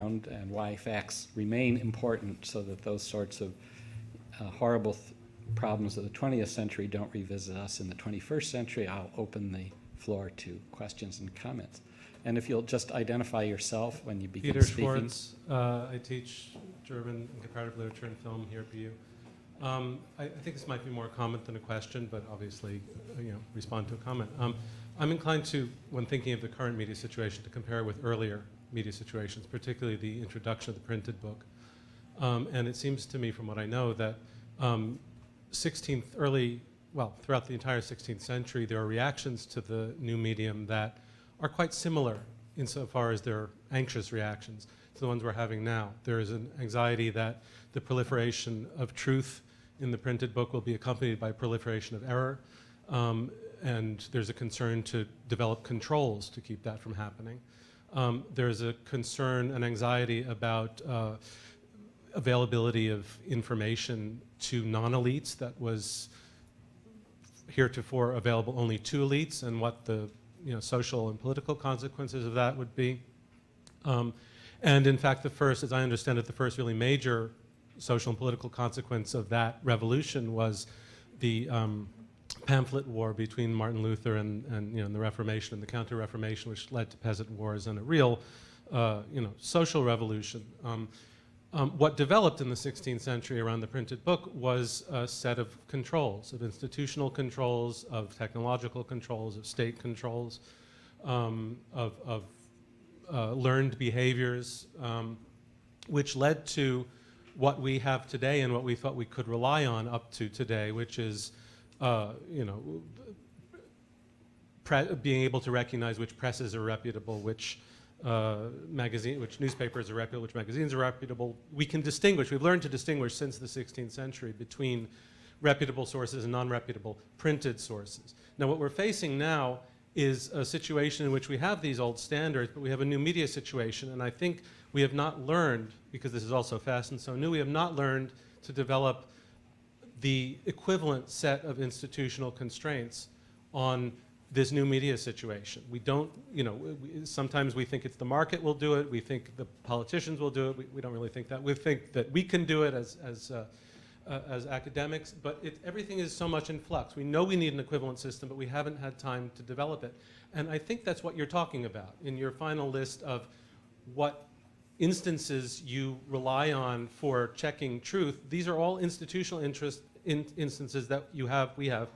and why facts remain important so that those sorts of horrible problems of the 20th century don't revisit us in the 21st century. I'll open the floor to questions and comments. And if you'll just identify yourself when you begin Peter speaking. Schwartz. I teach German and comparative literature and film here at BU. I think this might be more a comment than a question, but obviously, respond to a comment. I'm inclined to, when thinking of the current media situation, to compare with earlier media situations, particularly the introduction of the printed book. And it seems to me, from what I know, that throughout the entire 16th century, there are reactions to the new medium that are quite similar insofar as they're anxious reactions to the ones we're having now. There is an anxiety that the proliferation of truth in the printed book will be accompanied by proliferation of error, and there's a concern to develop controls to keep that from happening. There's a concern, an anxiety about availability of information to non-elites that was heretofore available only to elites, and what the social and political consequences of that would be. And in fact, as I understand it, the first really major social and political consequence of that revolution was the pamphlet war between Martin Luther and the Reformation and the Counter-Reformation, which led to peasant wars and a real social revolution. What developed in the 16th century around the printed book was a set of controls, of institutional controls, of technological controls, of state controls, of learned behaviors, which led to what we have today and what we thought we could rely on up to today, which is being able to recognize which presses are reputable, which newspapers are reputable, which magazines are reputable. We can distinguish, we've learned to distinguish since the 16th century between reputable sources and non-reputable printed sources. Now what we're facing now is a situation in which we have these old standards, but we have a new media situation, and I think we have not learned, because this is all so fast and so new, we have not learned to develop the equivalent set of institutional constraints on this new media situation. We don't, sometimes we think it's the market will do it, we think the politicians will do it, we don't really think that. We think that we can do it as academics, but everything is so much in flux. We know we need an equivalent system, but we haven't had time to develop it. And I think that's what you're talking about in your final list of what instances you rely on for checking truth. These are all institutional instances that we have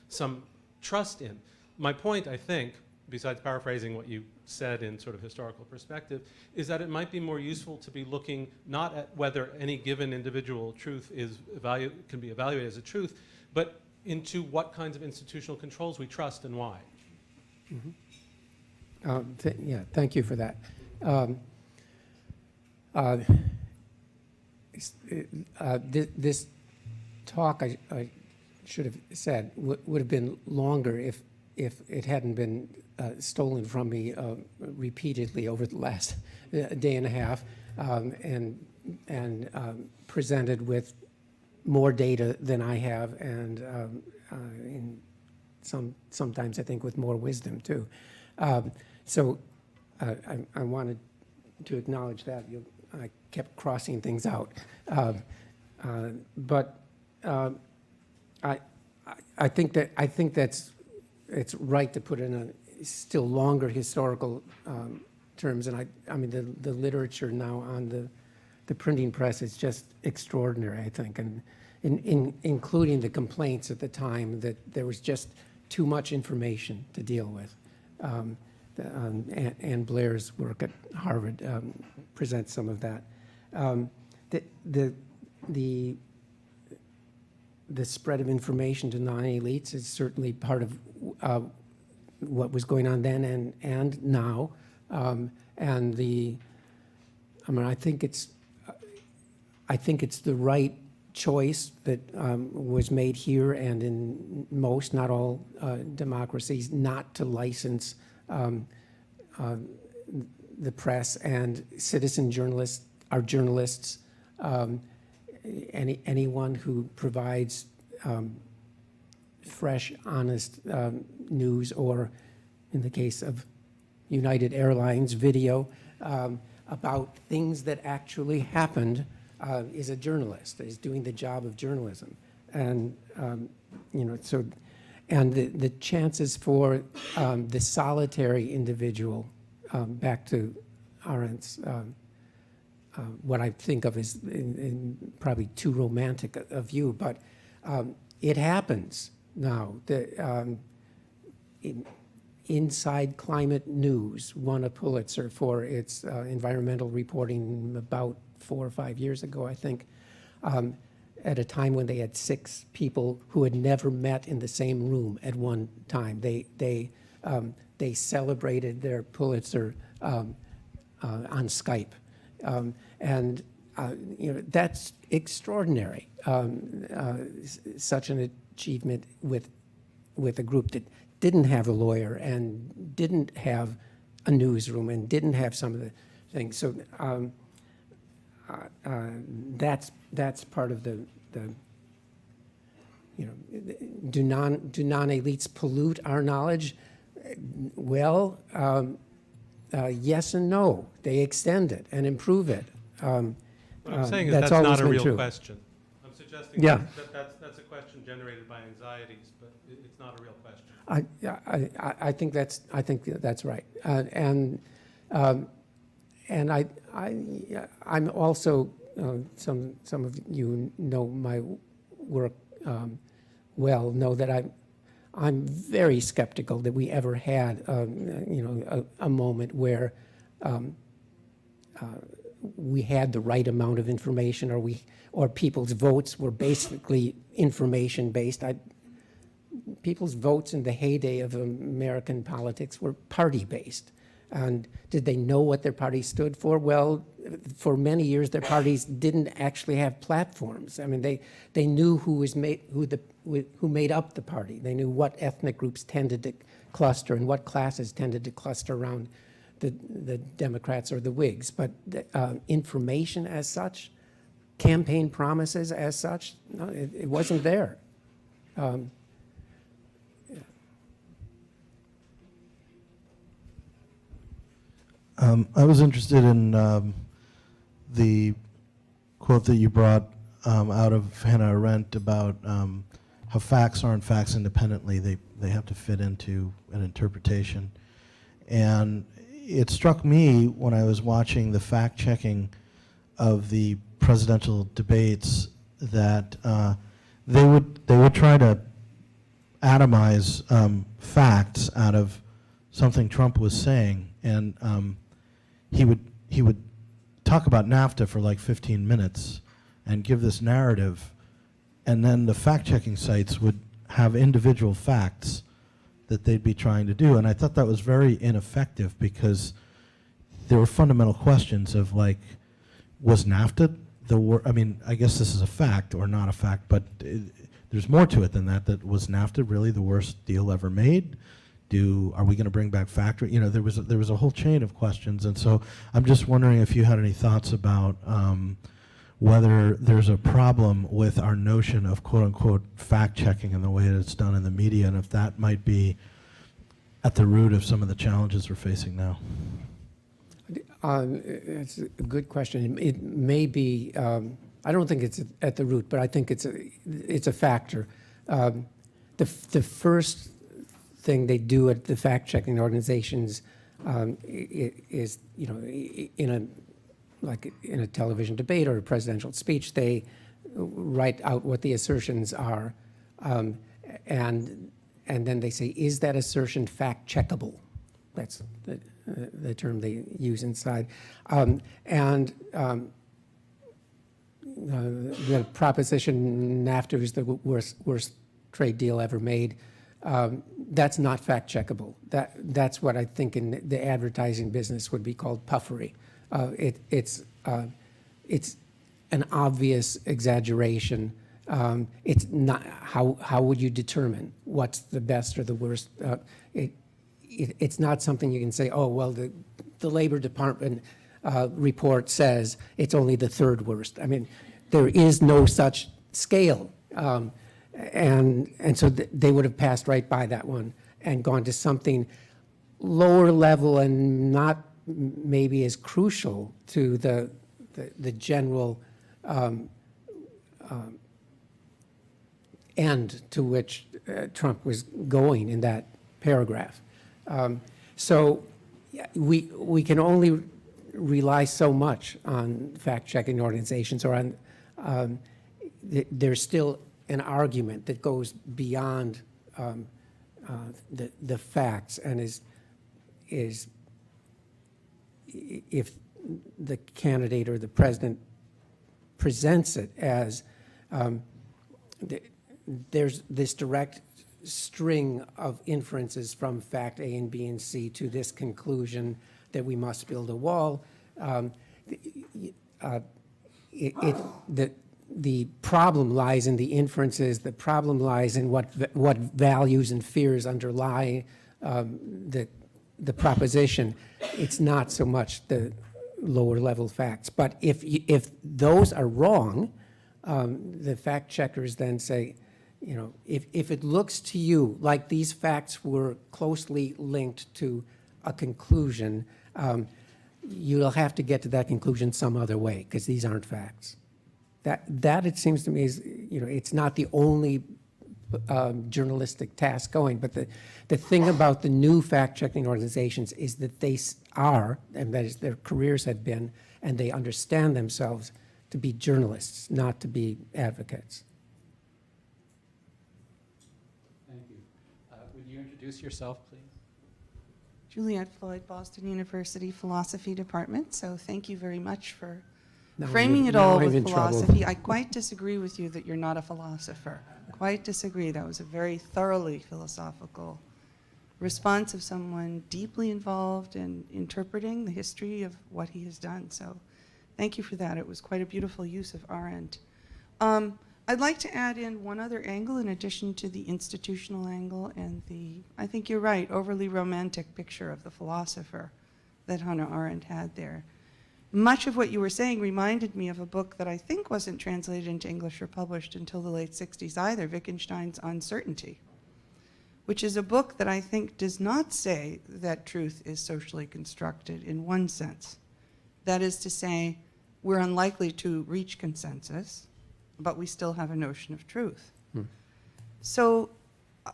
some trust in. My point, I think, besides paraphrasing what you said in sort of historical perspective, is that it might be more useful to be looking not at whether any given individual truth can be evaluated as a truth, but into what kinds of institutional controls we trust and why. Yeah, thank you for that. This talk, I should have said, would have been longer if it hadn't been stolen from me repeatedly over the last day and a half, and presented with more data than I have, and sometimes I think with more wisdom too. So I wanted to acknowledge that. I kept crossing things out, but I think that's it's right to put in a still longer historical terms, and I mean the literature now on the printing press is just extraordinary, I think, and including the complaints at the time that there was just too much information to deal with. Ann Blair's work at Harvard presents some of that. The spread of information to non-elites is certainly part of what was going on then and now, and I think it's the right choice that was made here and in most, not all, democracies, not to license the press and citizen journalists, our journalists, anyone who provides fresh, honest news, or in the case of United Airlines, video. about things that actually happened is a journalist, is doing the job of journalism. And, so, and the chances for the solitary individual, back to Arendt's, what I think of as in probably too romantic a view, but it happens now. Inside Climate News won a Pulitzer for its environmental reporting about 4 or 5 years ago, I think, at a time when they had 6 people who had never met in the same room at one time. They celebrated their Pulitzer on Skype. That's extraordinary, such an achievement with a group that didn't have a lawyer and didn't have a newsroom and didn't have some of the things. So that's part of the do non-elites pollute our knowledge? Well, yes and no. They extend it and improve it. What I'm saying is that's that's always not a been real true. question. I'm suggesting Yeah. that's a question generated by anxieties, but it's not a real question. I think that's right, I'm also some of you know my work well, know that I'm very skeptical that we ever had a moment where we had the right amount of information, or people's votes were basically information based. People's votes in the heyday of American politics were party-based. And did they know what their party stood for? Well, for many years, their parties didn't actually have platforms. I mean, they knew who made up the party. They knew what ethnic groups tended to cluster and what classes tended to cluster around the Democrats or the Whigs. But information as such, campaign promises as such, no, it wasn't there. I was interested in the quote that you brought out of Hannah Arendt about how facts aren't facts independently. They have to fit into an interpretation. And it struck me when I was watching the fact-checking of the presidential debates that they would try to atomize facts out of something Trump was saying, and he would talk about NAFTA for like 15 minutes and give this narrative, and then the fact-checking sites would have individual facts that they'd be trying to do, and I thought that was very ineffective because there were fundamental questions of like, was NAFTA I mean, I guess this is a fact or not a fact, but there's more to it than that. That was NAFTA really the worst deal ever made? Are we going to bring back factory? There was a whole chain of questions, and so I'm just wondering if you had any thoughts about whether there's a problem with our notion of quote unquote fact checking and the way that it's done in the media, and if that might be at the root of some of the challenges we're facing now. It's a good question. It may be. I don't think it's at the root, but I think it's a factor. The first thing they do at the fact-checking organizations is, in a television debate or a presidential speech, they write out what the assertions are, and then they say, is that assertion fact-checkable? That's the term they use inside, the proposition NAFTA is the worst trade deal ever made. That's not fact-checkable. That's what I think in the advertising business would be called puffery. It's an obvious exaggeration. It's not. How would you determine what's the best or the worst? It's not something you can say, oh, well, the Labor Department report says it's only the third worst. I mean, there is no such scale. And so they would have passed right by that one and gone to something lower level and not maybe as crucial to the general end to which Trump was going in that paragraph. So yeah, we can only rely so much on fact-checking organizations, or on there's still an argument that goes beyond the facts, and is if the candidate or the president presents it as there's this direct string of inferences from fact A and B and C to this conclusion that we must build a wall. The problem lies in the inferences. The problem lies in what values and fears underlie the proposition. It's not so much the lower level facts. But if those are wrong, the fact checkers then say, you know, if it looks to you like these facts were closely linked to a conclusion, you'll have to get to that conclusion some other way, because these aren't facts. That it seems to me is, you know, it's not the only journalistic task going, but the thing about the new fact-checking organizations is that they are, and that is their careers have been, and they understand themselves to be journalists, not to be advocates. Thank you. Would you introduce yourself, please? Juliette Floyd, Boston University Philosophy Department. So thank you very much for Now framing it now all I'm with in trouble. philosophy. I quite disagree with you that you're not a philosopher. Quite disagree. That was a very thoroughly philosophical response of someone deeply involved in interpreting the history of what he has done. So thank you for that. It was quite a beautiful use of Arendt. I'd like to add in one other angle in addition to the institutional angle and the, I think you're right, overly romantic picture of the philosopher that Hannah Arendt had there. Much of what you were saying reminded me of a book that I think wasn't translated into English or published until the late 60s either, Wittgenstein's Uncertainty, which is a book that I think does not say that truth is socially constructed in one sense. That is to say, we're unlikely to reach consensus, but we still have a notion of truth. So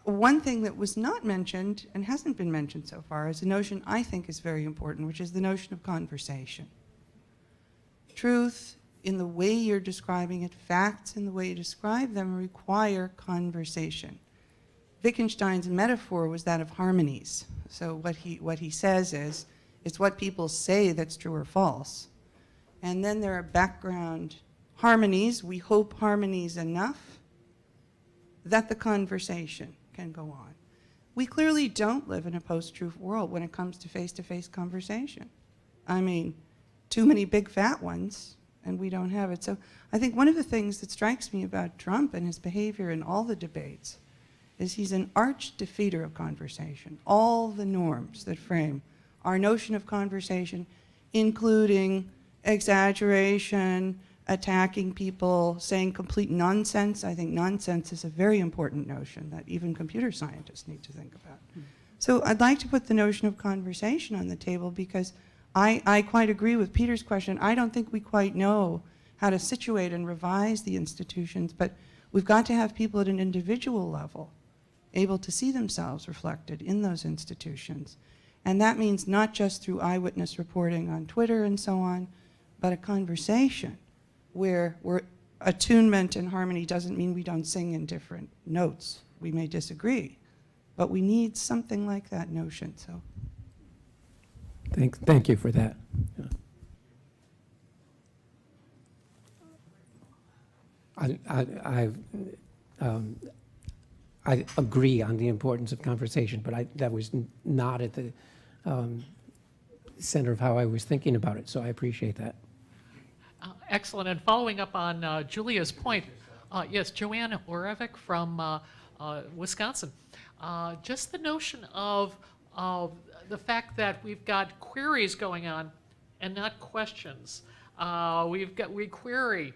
one thing that was not mentioned and hasn't been mentioned so far is a notion I think is very important, which is the notion of conversation. Truth, in the way you're describing it, facts in the way you describe them, require conversation. Wittgenstein's metaphor was that of harmonies. So what he says is, it's what people say that's true or false. And then there are background harmonies, we hope harmonies enough that the conversation can go on. We clearly don't live in a post-truth world when it comes to face-to-face conversation. I mean, too many big fat ones, and we don't have it. So I think one of the things that strikes me about Trump and his behavior in all the debates is he's an arch defeater of conversation. All the norms that frame our notion of conversation, including exaggeration, attacking people, saying complete nonsense. I think nonsense is a very important notion that even computer scientists need to think about. So I'd like to put the notion of conversation on the table because I quite agree with Peter's question. I don't think we quite know how to situate and revise the institutions, but we've got to have people at an individual level able to see themselves reflected in those institutions. And that means not just through eyewitness reporting on Twitter and so on, but a conversation where attunement and harmony doesn't mean we don't sing in different notes. We may disagree, but we need something like that notion. So, Thank you for that. I agree on the importance of conversation, but that was not at the center of how I was thinking about it, so I appreciate that. Excellent. And following up on Julia's point, yes, Joanne Orevik from Wisconsin. Just the notion of the fact that we've got queries going on and not questions. We query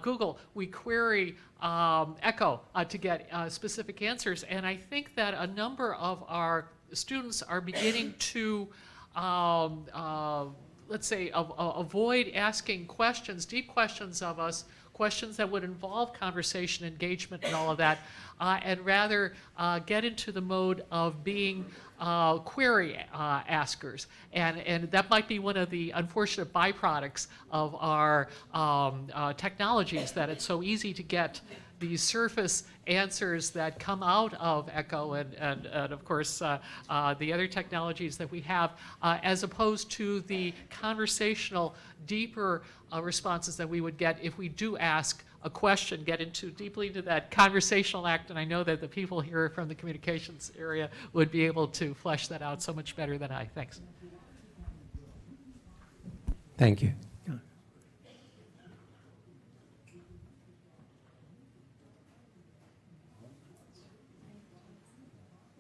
Google, we query Echo to get specific answers. And I think that a number of our students are beginning to let's say, avoid asking questions, deep questions of us, questions that would involve conversation, engagement, and all of that, and rather get into the mode of being query askers. And that might be one of the unfortunate byproducts of our technologies, that it's so easy to get these surface answers that come out of Echo and of course, the other technologies that we have, as opposed to the conversational, deeper responses that we would get if we do ask a question, get deeply into that conversational act. And I know that the people here from the communications area would be able to flesh that out so much better than I. Thanks. Thank you.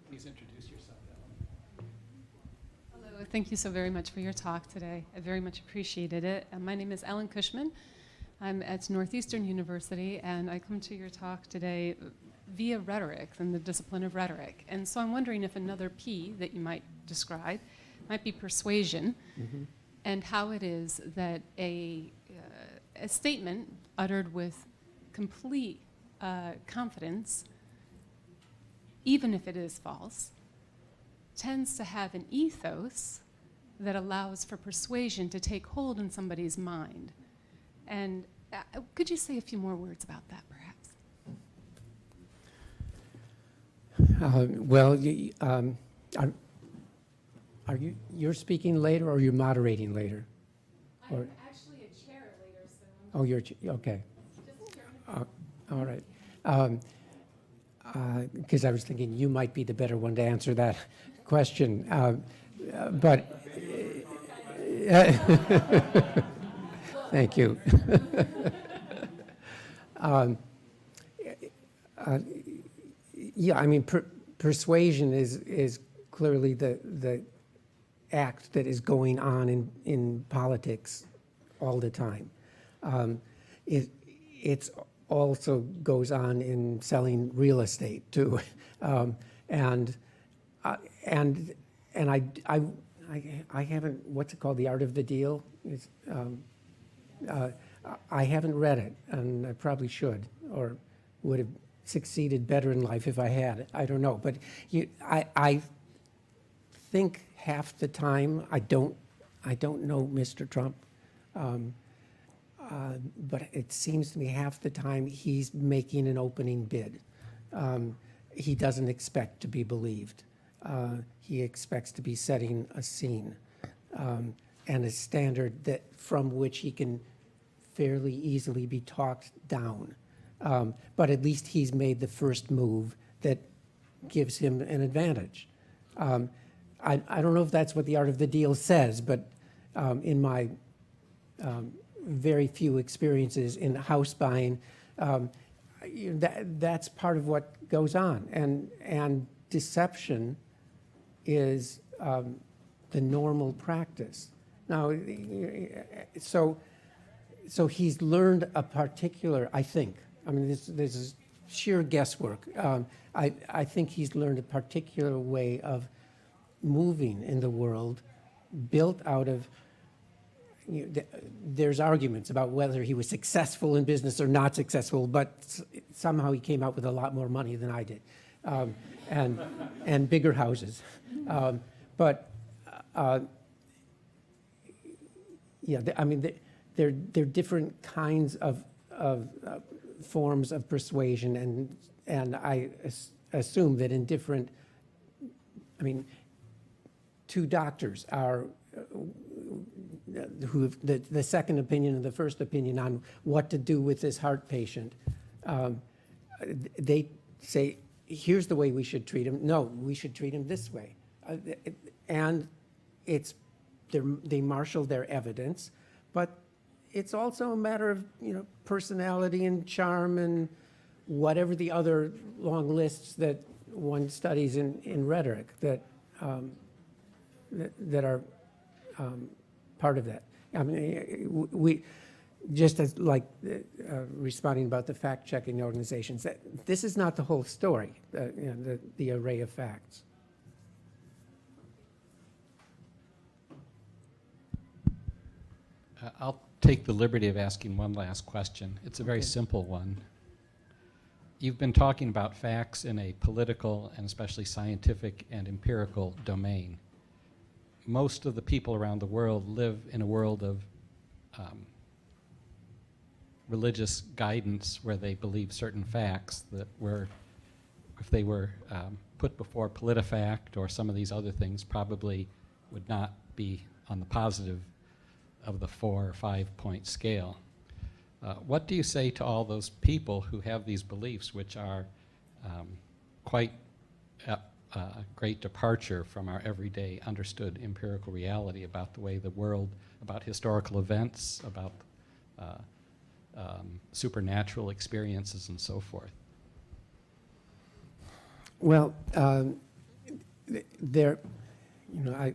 Please introduce yourself, Ellen. Hello, thank you so very much for your talk today. I very much appreciated it. My name is Ellen Cushman. I'm at Northeastern University, and I come to your talk today via rhetoric and the discipline of rhetoric. And so I'm wondering if another P that you might describe might be persuasion, and how it is that a statement uttered with complete confidence, even if it is false, tends to have an ethos that allows for persuasion to take hold in somebody's mind. And could you say a few more words about that, perhaps? Well, you're speaking later, or you're moderating later? Or- I'm actually a chair later, so Oh, okay. All right. Because I was thinking you might be the better one to answer that question. But thank you. Yeah, I mean, persuasion is clearly the act that is going on in politics all the time. It's also goes on in selling real estate too, and I haven't, what's it called, The Art of the Deal? I haven't read it, and I probably should, or would have succeeded better in life if I had. I don't know, but I think half the time I don't know Mr. Trump. But it seems to me half the time he's making an opening bid. He doesn't expect to be believed. He expects to be setting a scene and a standard that from which he can fairly easily be talked down. But at least he's made the first move that gives him an advantage. I don't know if that's what The Art of the Deal says, but in my very few experiences in house buying, that's part of what goes on. And deception is the normal practice. Now, so he's learned a particular, I think, I mean, this is sheer guesswork. I think he's learned a particular way of moving in the world built out of, there's arguments about whether he was successful in business or not successful, but somehow he came out with a lot more money than I did, and bigger houses. Yeah, I mean, they're different kinds of forms of persuasion, and I assume that in different, I mean, two doctors are who have the second opinion and the first opinion on what to do with this heart patient. They say, here's the way we should treat him. No, we should treat him this way. And they marshal their evidence, but it's also a matter of personality and charm and whatever the other long lists that one studies in rhetoric that are part of that. I mean, we just as like responding about the fact-checking organizations. That this is not the whole story. The array of facts. I'll take the liberty of asking one last question. It's a very Okay. simple one. You've been talking about facts in a political and especially scientific and empirical domain. Most of the people around the world live in a world of religious guidance where they believe certain facts that were, if they were put before PolitiFact or some of these other things, probably would not be on the positive of the 4 or 5 point scale. What do you say to all those people who have these beliefs, which are quite a great departure from our everyday understood empirical reality about the way the world, about historical events, about supernatural experiences and so forth? Well, there, you know,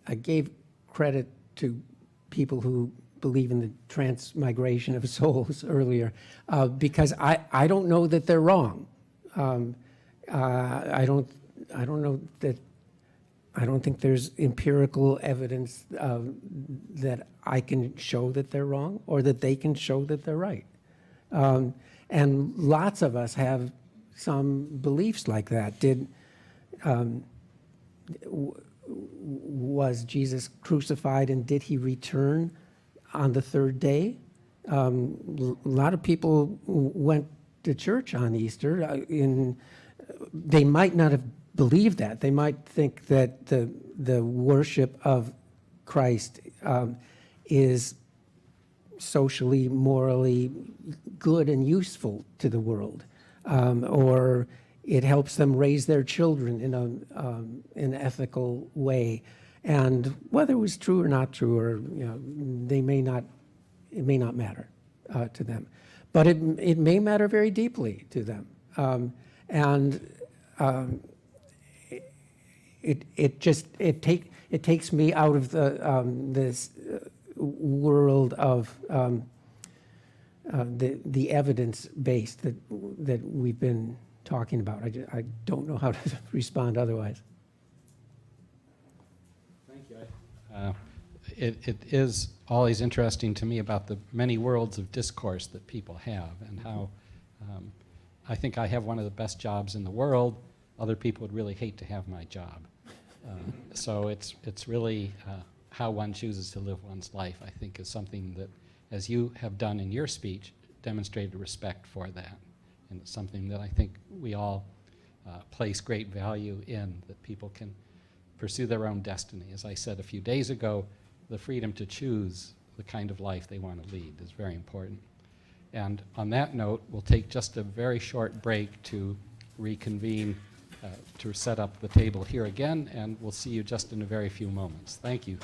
I gave credit to people who believe in the transmigration of souls earlier, because I don't know that they're wrong. I don't know that. I don't think there's empirical evidence that I can show that they're wrong or that they can show that they're right. And lots of us have some beliefs like that. Was Jesus crucified and did he return on the third day? A lot of people went to church on Easter. They might not have believed that. They might think that the worship of Christ is socially, morally good and useful to the world, or it helps them raise their children in an ethical way. And whether it was true or not true, or it may not matter to them, but it may matter very deeply to them. It takes me out of this world of the evidence based that we've been talking about. I don't know how to respond otherwise. Thank you. It is always interesting to me about the many worlds of discourse that people have, and how I think I have one of the best jobs in the world. Other people would really hate to have my job. So it's really how one chooses to live one's life, I think, is something that, as you have done in your speech, demonstrated respect for that. And it's something that I think we all place great value in, that people can pursue their own destiny. As I said a few days ago, the freedom to choose the kind of life they want to lead is very important. And on that note, we'll take just a very short break to reconvene, to set up the table here again, and we'll see you just in a very few moments. Thank you.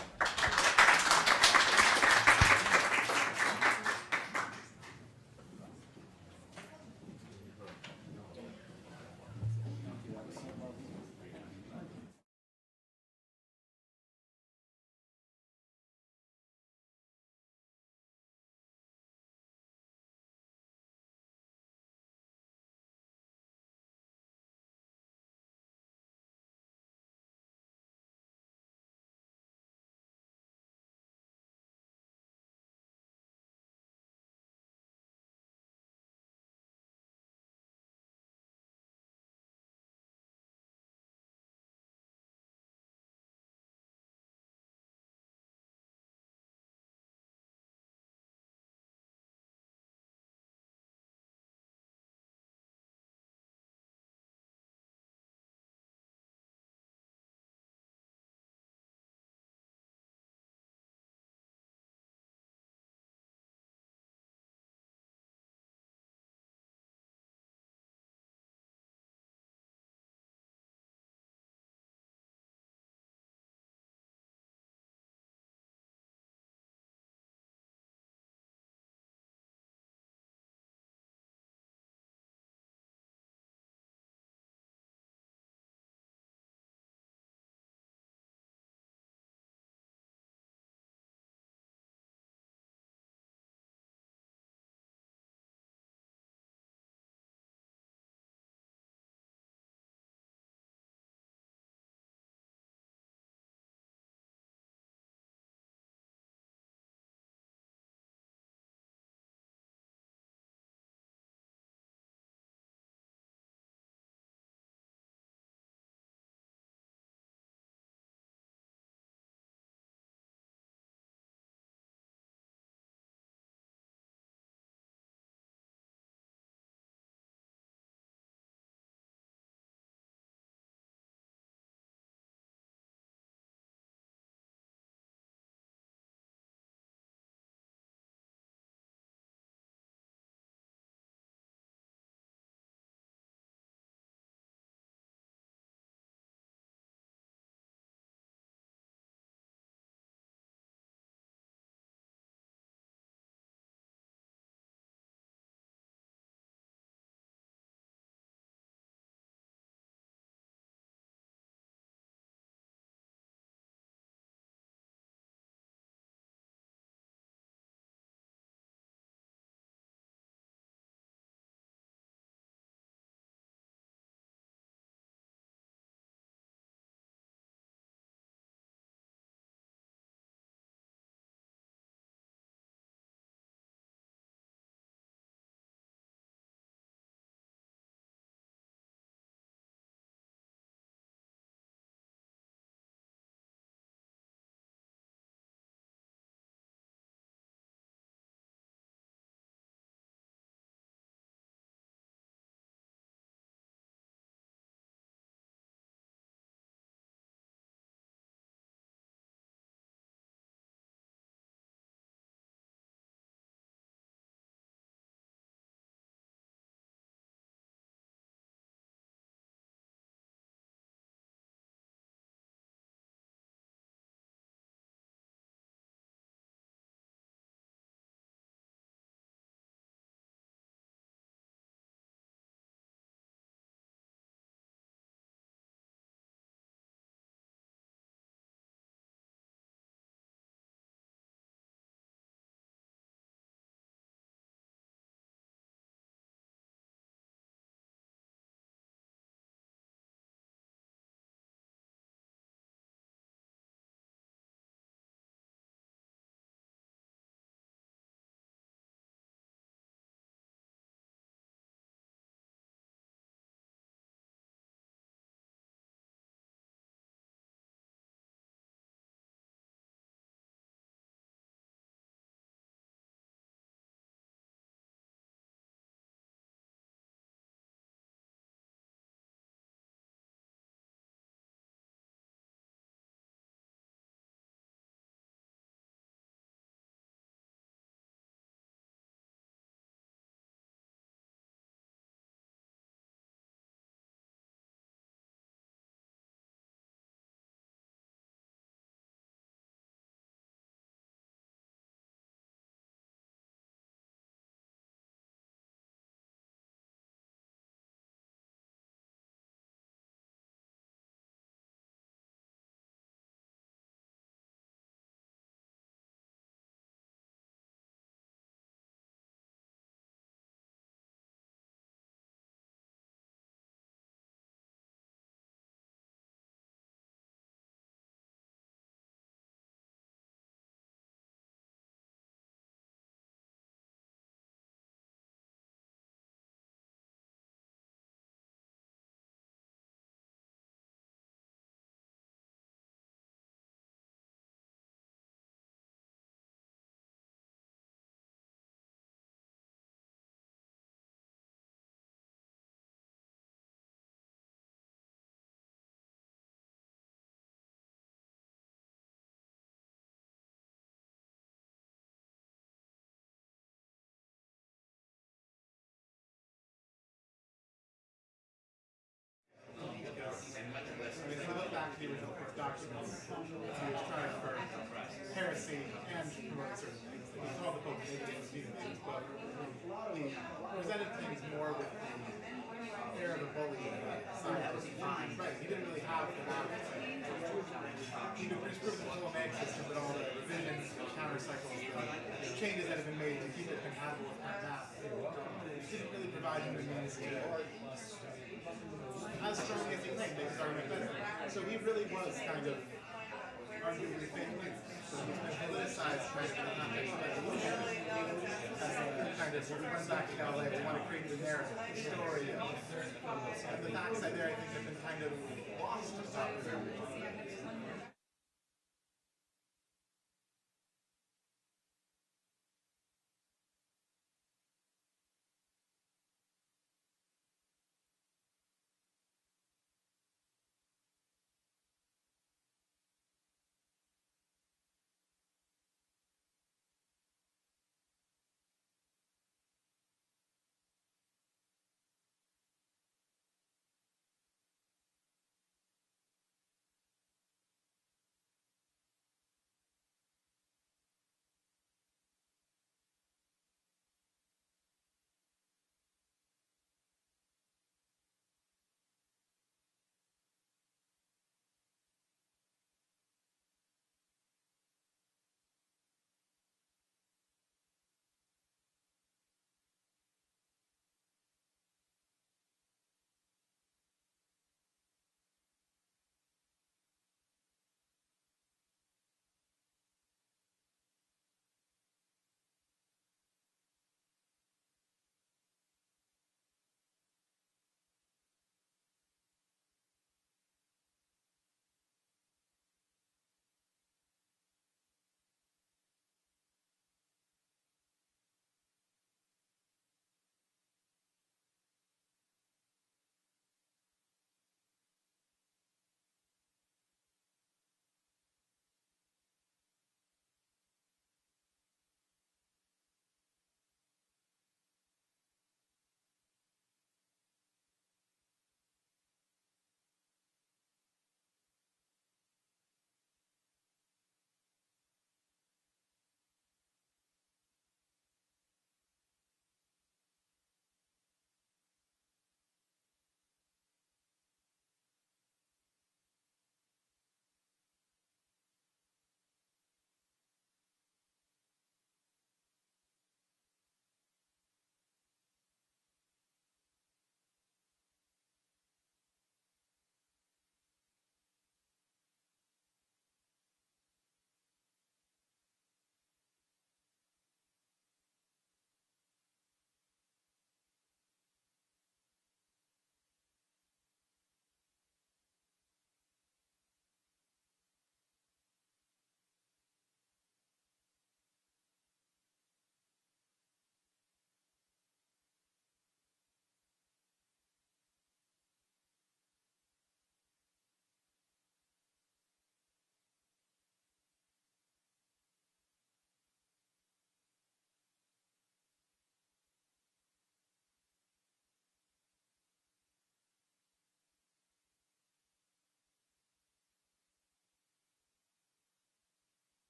bully scientist. Right, he didn't really have the map. He could disprove the whole mag system, but all the revisions, counter cycles, the changes that have been made to keep it compatible with that map didn't really provide him the means to as strong as he claimed make his argument better. So he really was kind of arguably fake news. So he's been politicized kind of in the context of evolution as a kind of, when we went back to Galileo, we want to create the narrative, the story, and the facts out there I think have been kind of lost to popular.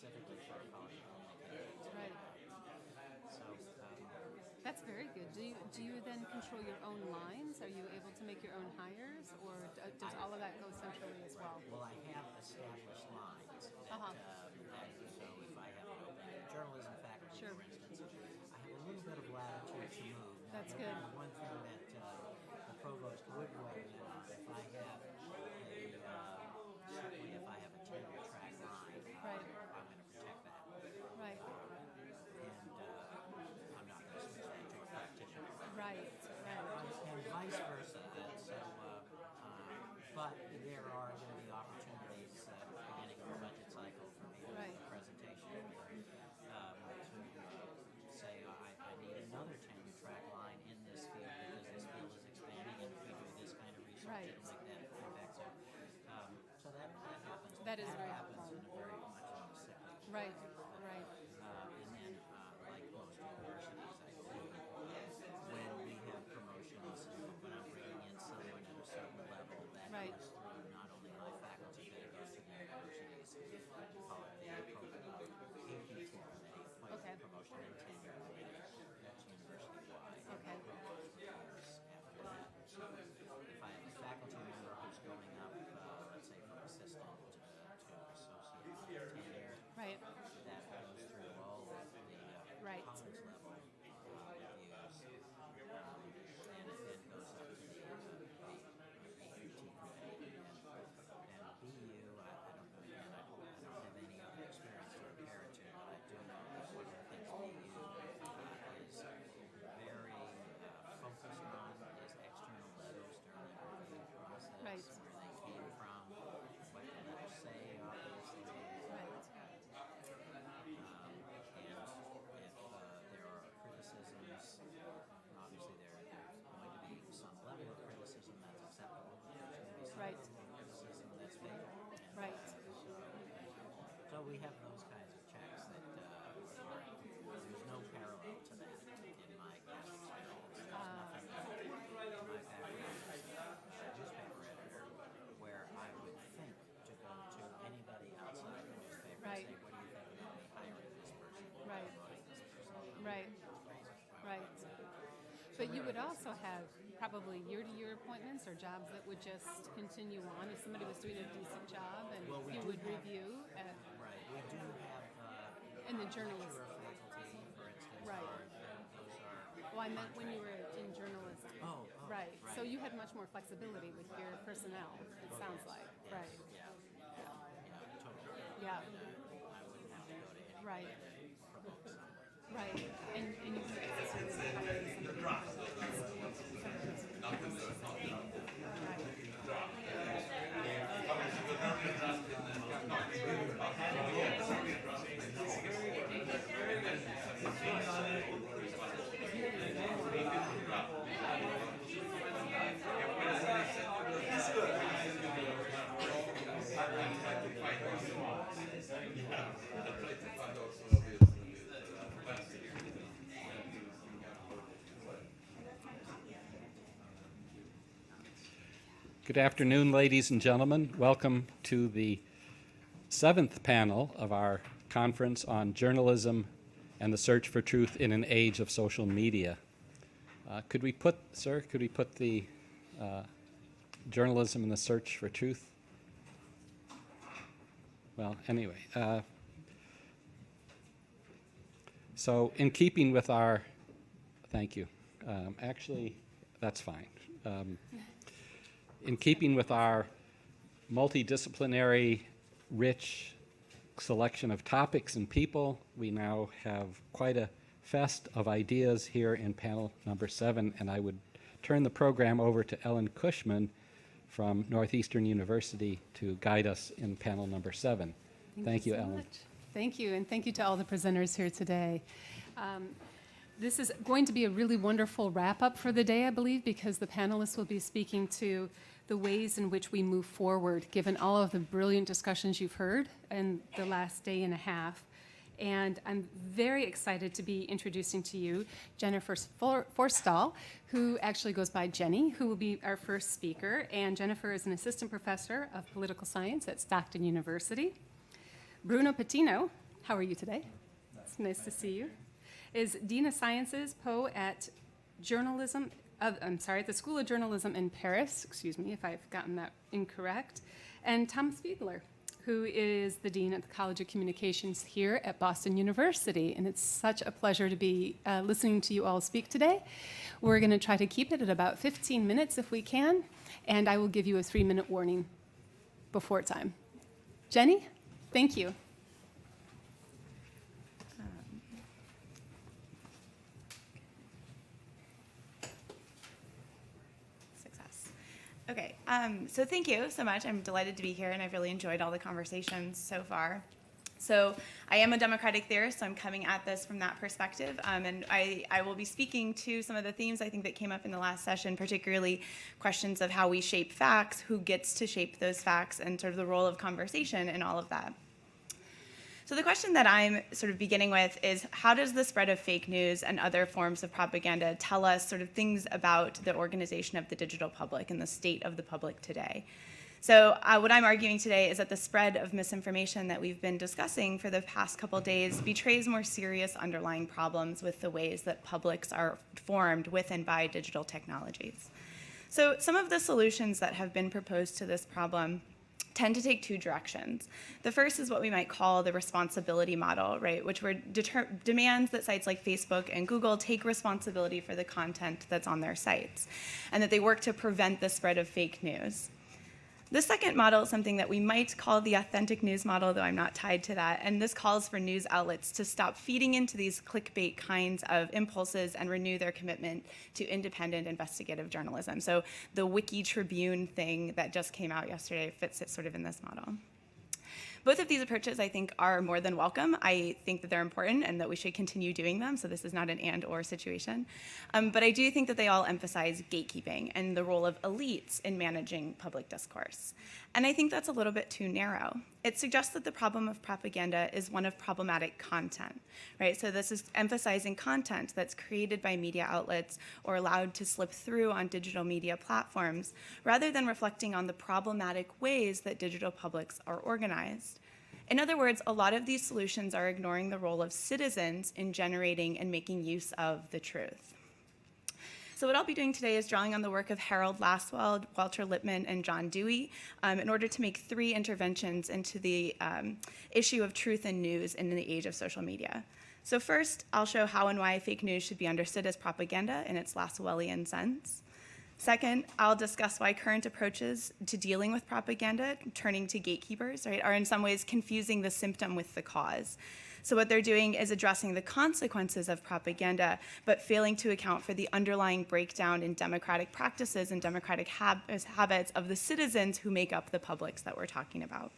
specifically for college communications. Right. So, That's very good. Do you then control your own lines? Are you able to make your own hires, or does all of that go centrally as well? well, I have established lines. That, Uh-huh. so if I have an open journalism faculty, Sure. for instance, I have a little bit of latitude to move. That's Now, good. the one thing that the provost would weigh in on, if I have certainly if I have a tenure track line, Right. I'm going to protect that. Right. And I'm not going to switch that to a practitioner. Right. And vice versa. But there are going to be opportunities at the beginning of the budget cycle for me to Right. make a presentation to say I need another tenure track line in this field because this field is expanding, and if we do this kind of research, Right. it'll make that impact. So that happens. That is very happens helpful. in a very much in a cyclical Right. fashion. Right. And then, like most universities, I think when we have promotions, when I'm bringing in someone at a certain level, that Right. goes through not only my faculty, but it goes to the university's, call it the appropriate APT committee, Okay. promotion and tenure committee. That's university-wide. Okay. After that. So if I have a faculty member who's going up, let's say from assistant to associate tenure, Right. that goes through all of the Right. college level reviews, and it then goes up to the AUT committee. And BU, I don't know, again, I don't have any other experience to compare it to, but I do know that one of the things BU is very focused on is external letters during the review process, Right. where they came from, what the letters say, obviously. Right. And if there are criticisms, obviously there's going to be some level of criticism that's acceptable. There's going to be some Right. level of criticism that's fair. Right. So we have those kinds of checks that there's no parallel to that in my past experience. There's nothing in my background as a newspaper editor where I would think to go to anybody outside the newspaper Right. and say, what do you think about me hiring this person? Right. Promoting this person? Right. Right. But you would also have probably year-to-year appointments or jobs that would just continue on if somebody was doing a decent job, and Well, we you do would have- review. Right. We do have And the journalists. lecturer faculty, for instance, Right. those are Well, I meant when you were in journalism. Oh, Right. So you had much more flexibility with your personnel, it sounds like. Right. Yeah, totally. Yeah. I wouldn't have to go to any Right. promote someone. Right. And you wouldn't necessarily hire somebody. Good afternoon, ladies and gentlemen. Welcome to the 7th panel of our conference on journalism and the search for truth in an age of social media. Could we put the journalism and the search for truth? Well, anyway, so in keeping with our, thank you. Actually, that's fine. In keeping with our multidisciplinary, rich selection of topics and people, we now have quite a fest of ideas here in panel number 7, and I would turn the program over to Ellen Cushman from Northeastern University to guide us in panel number 7. Thank you, so Ellen. much. Thank you, and thank you to all the presenters here today. This is going to be a really wonderful wrap-up for the day, I believe, because the panelists will be speaking to the ways in which we move forward, given all of the brilliant discussions you've heard in the last day and a half. And I'm very excited to be introducing to you Jennifer Forestal, who actually goes by Jenny, who will be our first speaker. And Jennifer is an assistant professor of political science at Stockton University. Bruno Patino, How are you today? It's nice to see you. Is Dean of Sciences, Poe at the School of Journalism in Paris, excuse me if I've gotten that incorrect, and Thomas Fiedler, who is the Dean at the College of Communications here at Boston University. And it's such a pleasure to be listening to you all speak today. We're going to try to keep it at about 15 minutes if we can, and I will give you a 3-minute warning before time. Jenny, thank you. Okay, so thank you so much. I'm delighted to be here, and I've really enjoyed all the conversations so far. So I am a democratic theorist, so I'm coming at this from that perspective, and I will be speaking to some of the themes I think that came up in the last session, particularly questions of how we shape facts, who gets to shape those facts, and sort of the role of conversation in all of that. So the question that I'm sort of beginning with is, how does the spread of fake news and other forms of propaganda tell us sort of things about the organization of the digital public and the state of the public today? So what I'm arguing today is that the spread of misinformation that we've been discussing for the past couple days betrays more serious underlying problems with the ways that publics are formed with and by digital technologies. So some of the solutions that have been proposed to this problem tend to take two directions. The first is what we might call the responsibility model, right, which demands that sites like Facebook and Google take responsibility for the content that's on their sites, and that they work to prevent the spread of fake news. The second model is something that we might call the authentic news model, though I'm not tied to that, and this calls for news outlets to stop feeding into these clickbait kinds of impulses and renew their commitment to independent investigative journalism. So the Wiki Tribune thing that just came out yesterday fits it sort of in this model. Both of these approaches, I think, are more than welcome. I think that they're important and that we should continue doing them, so this is not an and/or situation. But I do think that they all emphasize gatekeeping and the role of elites in managing public discourse. And I think that's a little bit too narrow. It suggests that the problem of propaganda is one of problematic content, right? So this is emphasizing content that's created by media outlets or allowed to slip through on digital media platforms, rather than reflecting on the problematic ways that digital publics are organized. In other words, a lot of these solutions are ignoring the role of citizens in generating and making use of the truth. So what I'll be doing today is drawing on the work of Harold Lasswell, Walter Lippmann, and John Dewey in order to make 3 interventions into the issue of truth and news in the age of social media. So first, I'll show how and why fake news should be understood as propaganda in its Lasswellian sense. Second, I'll discuss why current approaches to dealing with propaganda, turning to gatekeepers, right, are in some ways confusing the symptom with the cause. So what they're doing is addressing the consequences of propaganda, but failing to account for the underlying breakdown in democratic practices and democratic habits of the citizens who make up the publics that we're talking about.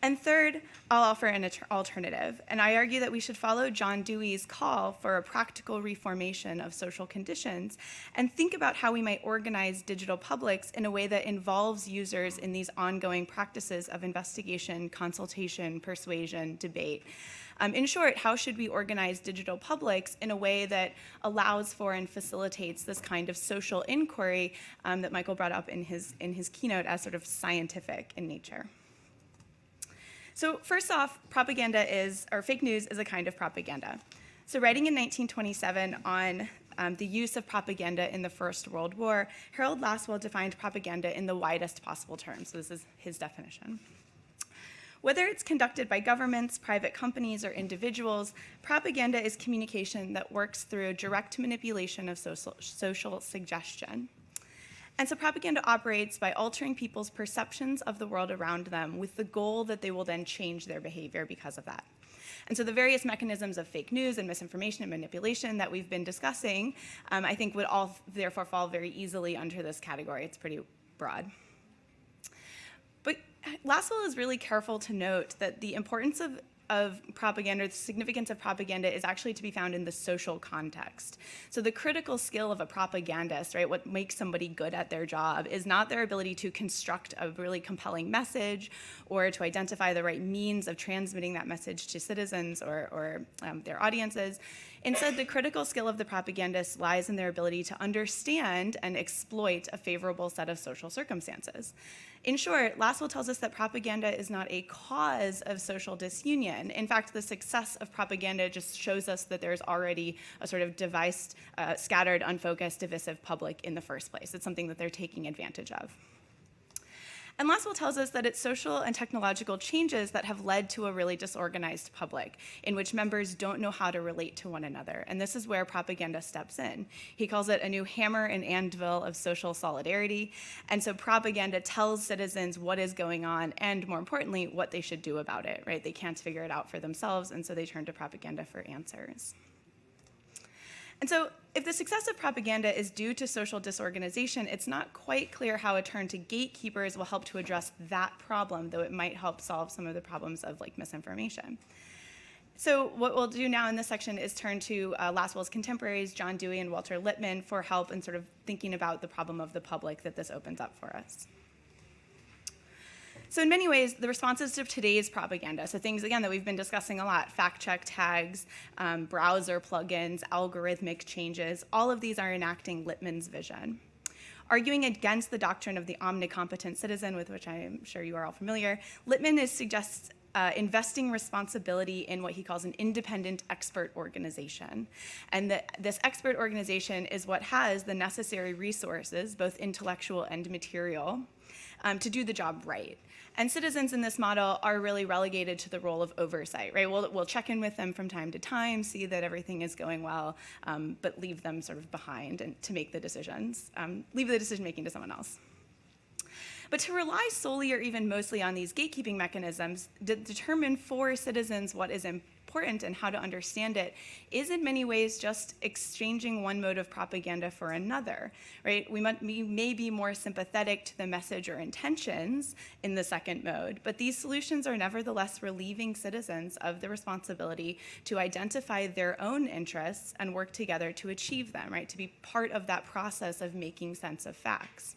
And third, I'll offer an alternative, and I argue that we should follow John Dewey's call for a practical reformation of social conditions and think about how we might organize digital publics in a way that involves users in these ongoing practices of investigation, consultation, persuasion, debate. In short, how should we organize digital publics in a way that allows for and facilitates this kind of social inquiry that Michael brought up in his keynote as sort of scientific in nature? So first off, fake news is a kind of propaganda. So writing in 1927 on the use of propaganda in the First World War, Harold Lasswell defined propaganda in the widest possible terms. So this is his definition. Whether it's conducted by governments, private companies, or individuals, propaganda is communication that works through direct manipulation of social suggestion. And so propaganda operates by altering people's perceptions of the world around them with the goal that they will then change their behavior because of that. And so the various mechanisms of fake news and misinformation and manipulation that we've been discussing, I think would all therefore fall very easily under this category. It's pretty broad. But Lasswell is really careful to note that the importance of propaganda, the significance of propaganda is actually to be found in the social context. So the critical skill of a propagandist, right, what makes somebody good at their job is not their ability to construct a really compelling message or to identify the right means of transmitting that message to citizens or their audiences. Instead, the critical skill of the propagandist lies in their ability to understand and exploit a favorable set of social circumstances. In short, Lasswell tells us that propaganda is not a cause of social disunion. In fact, the success of propaganda just shows us that there's already a sort of devised, scattered, unfocused, divisive public in the first place. It's something that they're taking advantage of. And Lasswell tells us that it's social and technological changes that have led to a really disorganized public in which members don't know how to relate to one another. And this is where propaganda steps in. He calls it a new hammer and anvil of social solidarity. And so propaganda tells citizens what is going on and, more importantly, what they should do about it, right? They can't figure it out for themselves, and so they turn to propaganda for answers. And so if the success of propaganda is due to social disorganization, it's not quite clear how a turn to gatekeepers will help to address that problem, though it might help solve some of the problems of misinformation. So what we'll do now in this section is turn to Lasswell's contemporaries, John Dewey and Walter Lippmann, for help in sort of thinking about the problem of the public that this opens up for us. So in many ways, the responses to today's propaganda, so things, again, that we've been discussing a lot, fact-check tags, browser plugins, algorithmic changes, all of these are enacting Lippmann's vision. Arguing against the doctrine of the omnicompetent citizen, with which I am sure you are all familiar, Lippmann suggests investing responsibility in what he calls an independent expert organization. And this expert organization is what has the necessary resources, both intellectual and material, to do the job right. And citizens in this model are really relegated to the role of oversight, right? We'll check in with them from time to time, see that everything is going well, but leave them sort of behind and to make the decisions, leave the decision-making to someone else. But to rely solely or even mostly on these gatekeeping mechanisms to determine for citizens what is important and how to understand it is in many ways just exchanging one mode of propaganda for another, right? We may be more sympathetic to the message or intentions in the second mode, but these solutions are nevertheless relieving citizens of the responsibility to identify their own interests and work together to achieve them, right? To be part of that process of making sense of facts.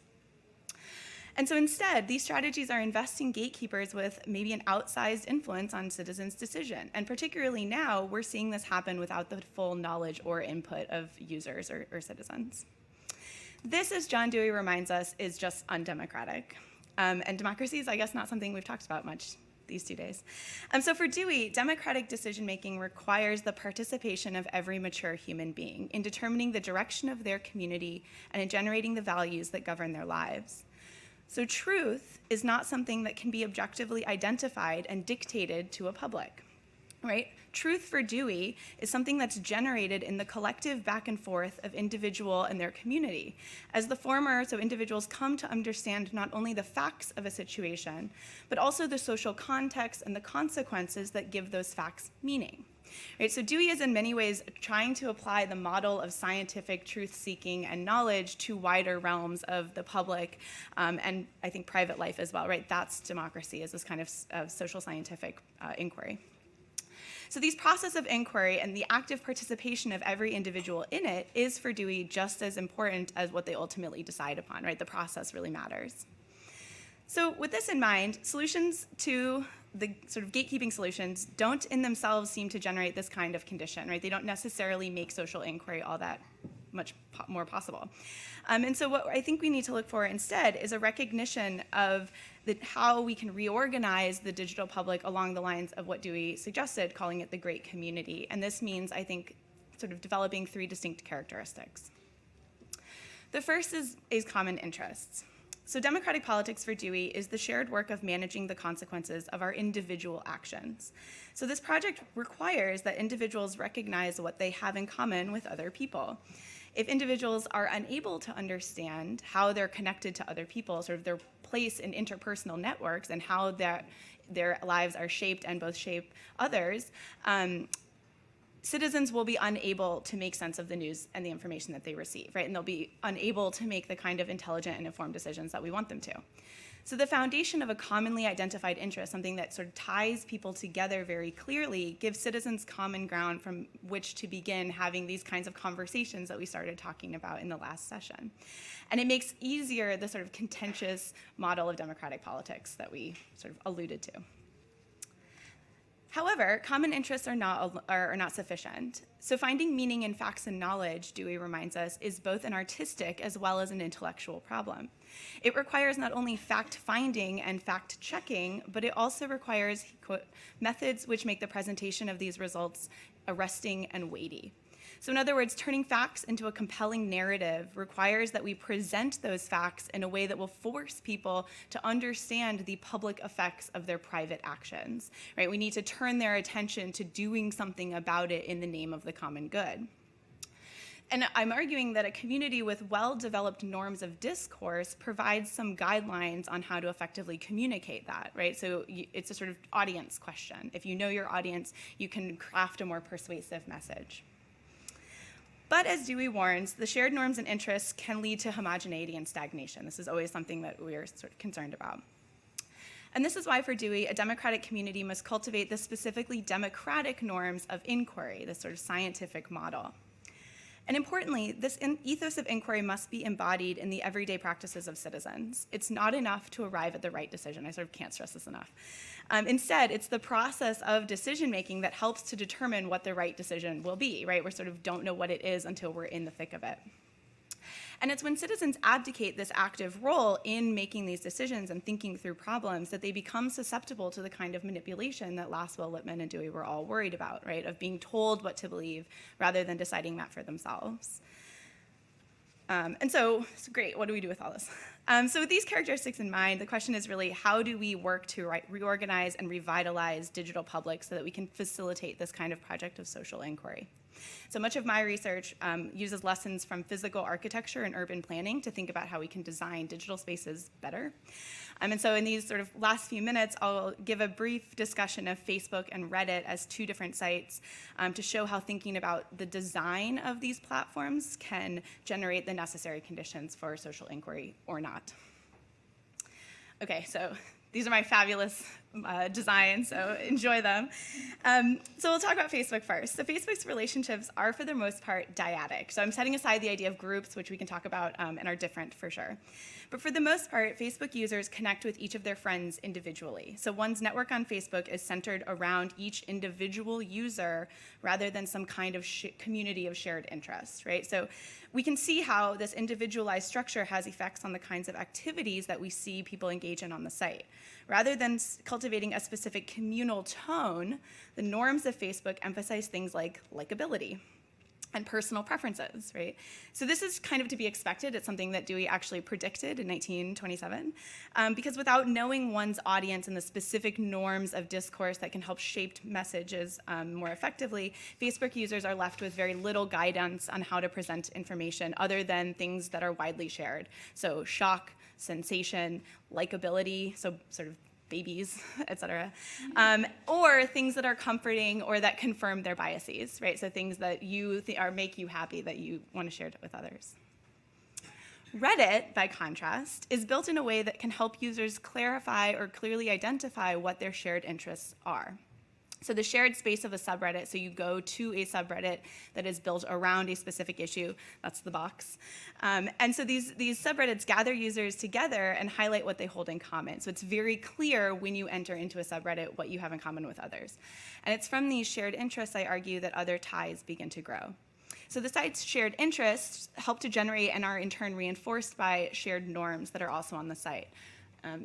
And so instead, these strategies are investing gatekeepers with maybe an outsized influence on citizens' decision. And particularly now, we're seeing this happen without the full knowledge or input of users or citizens. This, as John Dewey reminds us, is just undemocratic. And democracy is, I guess, not something we've talked about much these 2 days. So for Dewey, democratic decision-making requires the participation of every mature human being in determining the direction of their community and in generating the values that govern their lives. So truth is not something that can be objectively identified and dictated to a public, right? Truth for Dewey is something that's generated in the collective back and forth of individual and their community. As the former, so individuals come to understand not only the facts of a situation, but also the social context and the consequences that give those facts meaning. Right, so Dewey is in many ways trying to apply the model of scientific truth-seeking and knowledge to wider realms of the public and I think private life as well, right? That's democracy, is this kind of social scientific inquiry. So these process of inquiry and the active participation of every individual in it is for Dewey just as important as what they ultimately decide upon, right? The process really matters. So with this in mind, solutions to the sort of gatekeeping solutions don't in themselves seem to generate this kind of condition, right? They don't necessarily make social inquiry all that much more possible. And so what I think we need to look for instead is a recognition of how we can reorganize the digital public along the lines of what Dewey suggested, calling it the great community. And this means, I think, sort of developing 3 distinct characteristics. The first is common interests. So democratic politics for Dewey is the shared work of managing the consequences of our individual actions. So this project requires that individuals recognize what they have in common with other people. If individuals are unable to understand how they're connected to other people, sort of their place in interpersonal networks and how their lives are shaped and both shape others, citizens will be unable to make sense of the news and the information that they receive, right? And they'll be unable to make the kind of intelligent and informed decisions that we want them to. So the foundation of a commonly identified interest, something that sort of ties people together very clearly, gives citizens common ground from which to begin having these kinds of conversations that we started talking about in the last session. And it makes easier the sort of contentious model of democratic politics that we sort of alluded to. However, common interests are not sufficient. So finding meaning in facts and knowledge, Dewey reminds us, is both an artistic as well as an intellectual problem. It requires not only fact-finding and fact-checking, but it also requires, quote, methods which make the presentation of these results arresting and weighty. So in other words, turning facts into a compelling narrative requires that we present those facts in a way that will force people to understand the public effects of their private actions, right? We need to turn their attention to doing something about it in the name of the common good. And I'm arguing that a community with well-developed norms of discourse provides some guidelines on how to effectively communicate that, right? So it's a sort of audience question. If you know your audience, you can craft a more persuasive message. But as Dewey warns, the shared norms and interests can lead to homogeneity and stagnation. This is always something that we are sort of concerned about. And this is why, for Dewey, a democratic community must cultivate the specifically democratic norms of inquiry, this sort of scientific model. And importantly, this ethos of inquiry must be embodied in the everyday practices of citizens. It's not enough to arrive at the right decision. I sort of can't stress this enough. Instead, it's the process of decision-making that helps to determine what the right decision will be, right? We sort of don't know what it is until we're in the thick of it. And it's when citizens abdicate this active role in making these decisions and thinking through problems that they become susceptible to the kind of manipulation that Lasswell, Lippmann, and Dewey were all worried about, right? Of being told what to believe rather than deciding that for themselves. And so, it's great, what do we do with all this? So with these characteristics in mind, the question is really, how do we work to reorganize and revitalize digital publics so that we can facilitate this kind of project of social inquiry? So much of my research uses lessons from physical architecture and urban planning to think about how we can design digital spaces better. And so in these sort of last few minutes, I'll give a brief discussion of Facebook and Reddit as two different sites to show how thinking about the design of these platforms can generate the necessary conditions for social inquiry or not. Okay, so these are my fabulous designs, so enjoy them. So we'll talk about Facebook first. So Facebook's relationships are, for the most part, dyadic. So I'm setting aside the idea of groups, which we can talk about and are different for sure. But for the most part, Facebook users connect with each of their friends individually. So one's network on Facebook is centered around each individual user rather than some kind of community of shared interests, right? So we can see how this individualized structure has effects on the kinds of activities that we see people engage in on the site. Rather than cultivating a specific communal tone, the norms of Facebook emphasize things like likability and personal preferences, right? So this is kind of to be expected. It's something that Dewey actually predicted in 1927, because without knowing one's audience and the specific norms of discourse that can help shape messages more effectively, Facebook users are left with very little guidance on how to present information other than things that are widely shared. So shock, sensation, likability, so sort of babies, et cetera, or things that are comforting or that confirm their biases, right? So things that make you happy that you want to share it with others. Reddit, by contrast, is built in a way that can help users clarify or clearly identify what their shared interests are. So the shared space of a subreddit, so you go to a subreddit that is built around a specific issue, that's the box. And so these subreddits gather users together and highlight what they hold in common. So it's very clear when you enter into a subreddit what you have in common with others. And it's from these shared interests, I argue, that other ties begin to grow. So the site's shared interests help to generate and are in turn reinforced by shared norms that are also on the site.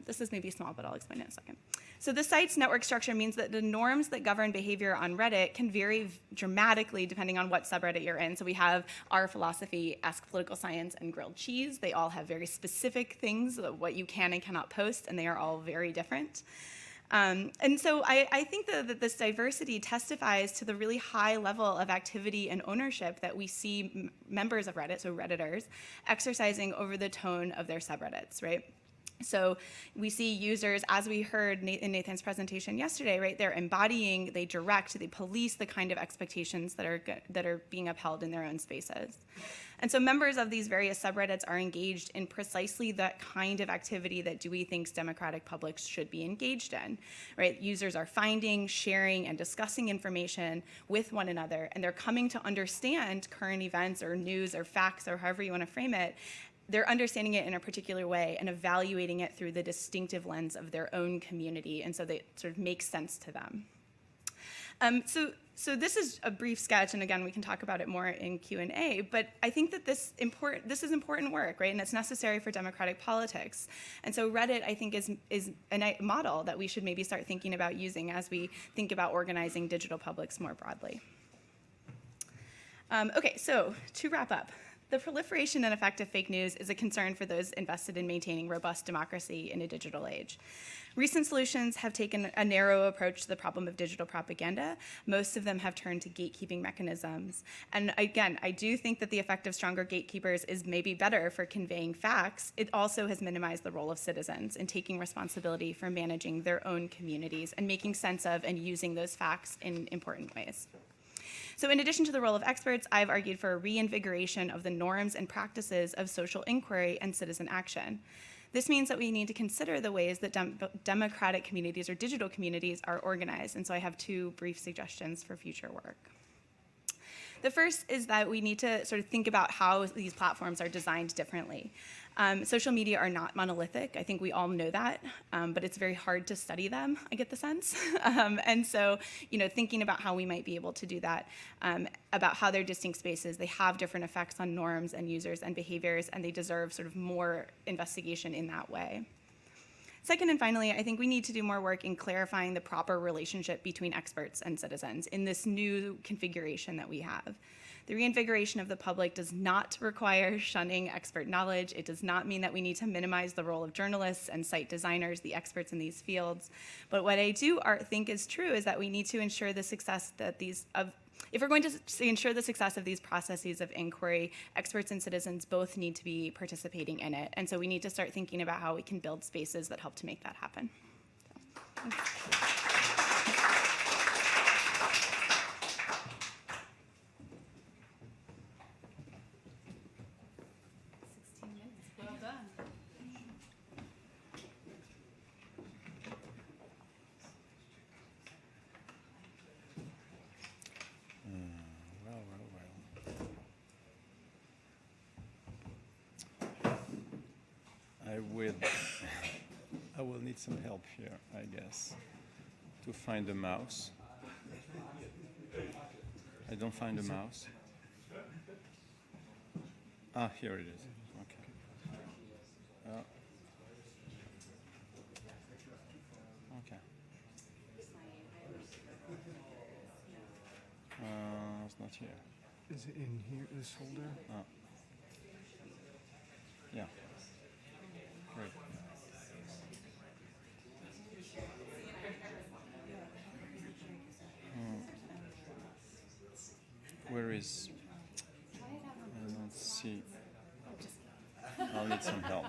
This is maybe small, but I'll explain it in a second. So the site's network structure means that the norms that govern behavior on Reddit can vary dramatically depending on what subreddit you're in. So we have Our Philosophy, Ask Political Science, and Grilled Cheese. They all have very specific things, what you can and cannot post, and they are all very different. And so I think that this diversity testifies to the really high level of activity and ownership that we see members of Reddit, so Redditors, exercising over the tone of their subreddits, right? So we see users, as we heard in Nathan's presentation yesterday, right? They're embodying, they direct, they police the kind of expectations that are being upheld in their own spaces. And so members of these various subreddits are engaged in precisely that kind of activity that Dewey thinks democratic publics should be engaged in, right? Users are finding, sharing, and discussing information with one another, and they're coming to understand current events or news or facts or however you want to frame it. They're understanding it in a particular way and evaluating it through the distinctive lens of their own community, and so they sort of make sense to them. So this is a brief sketch, and again, we can talk about it more in Q&A, but I think that this is important work, right? And it's necessary for democratic politics. And so Reddit, I think, is a model that we should maybe start thinking about using as we think about organizing digital publics more broadly. Okay, so to wrap up, the proliferation and effect of fake news is a concern for those invested in maintaining robust democracy in a digital age. Recent solutions have taken a narrow approach to the problem of digital propaganda. Most of them have turned to gatekeeping mechanisms. And again, I do think that the effect of stronger gatekeepers is maybe better for conveying facts. It also has minimized the role of citizens in taking responsibility for managing their own communities and making sense of and using those facts in important ways. So in addition to the role of experts, I've argued for a reinvigoration of the norms and practices of social inquiry and citizen action. This means that we need to consider the ways that democratic communities or digital communities are organized. And so I have two brief suggestions for future work. The first is that we need to sort of think about how these platforms are designed differently. Social media are not monolithic. I think we all know that, but it's very hard to study them, I get the sense. And so, thinking about how we might be able to do that, about how they're distinct spaces, they have different effects on norms and users and behaviors, and they deserve sort of more investigation in that way. Second and finally, I think we need to do more work in clarifying the proper relationship between experts and citizens in this new configuration that we have. The reinvigoration of the public does not require shunning expert knowledge. It does not mean that we need to minimize the role of journalists and site designers, the experts in these fields. But what I do think is true is that we need to ensure the success that if we're going to ensure the success of these processes of inquiry, experts and citizens both need to be participating in it. And so we need to start thinking about how we can build spaces that help to make that happen. Well done. I will need some help here, I guess, to find the mouse. I don't find the mouse. Ah, here it is. Okay. Okay. It's not here. Is it in here, this folder? Oh. Yeah. Great. Where is? I don't see. I'll need some help.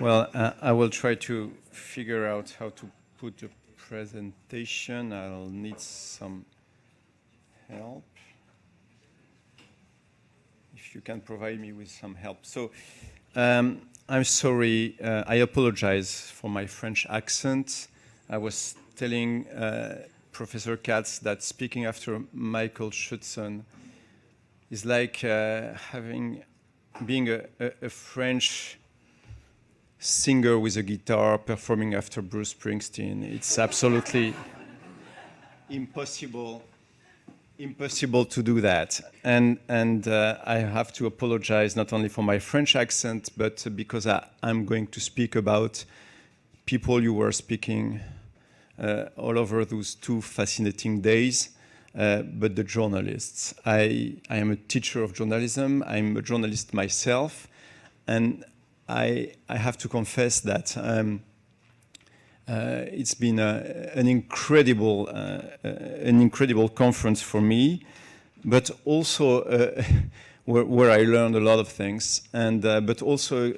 Well, I will try to figure out how to put the presentation. I'll need some help. If you can provide me with some help. So, I'm sorry. I apologize for my French accent. I was telling Professor Katz that speaking after Michael Schutzen is like being a French singer with a guitar performing after Bruce Springsteen. It's absolutely impossible to do that. And I have to apologize not only for my French accent, but because I'm going to speak about people you were speaking all over those 2 fascinating days, but the journalists. I am a teacher of journalism. I'm a journalist myself, and I have to confess that it's been an incredible conference for me, but also where I learned a lot of things, and but also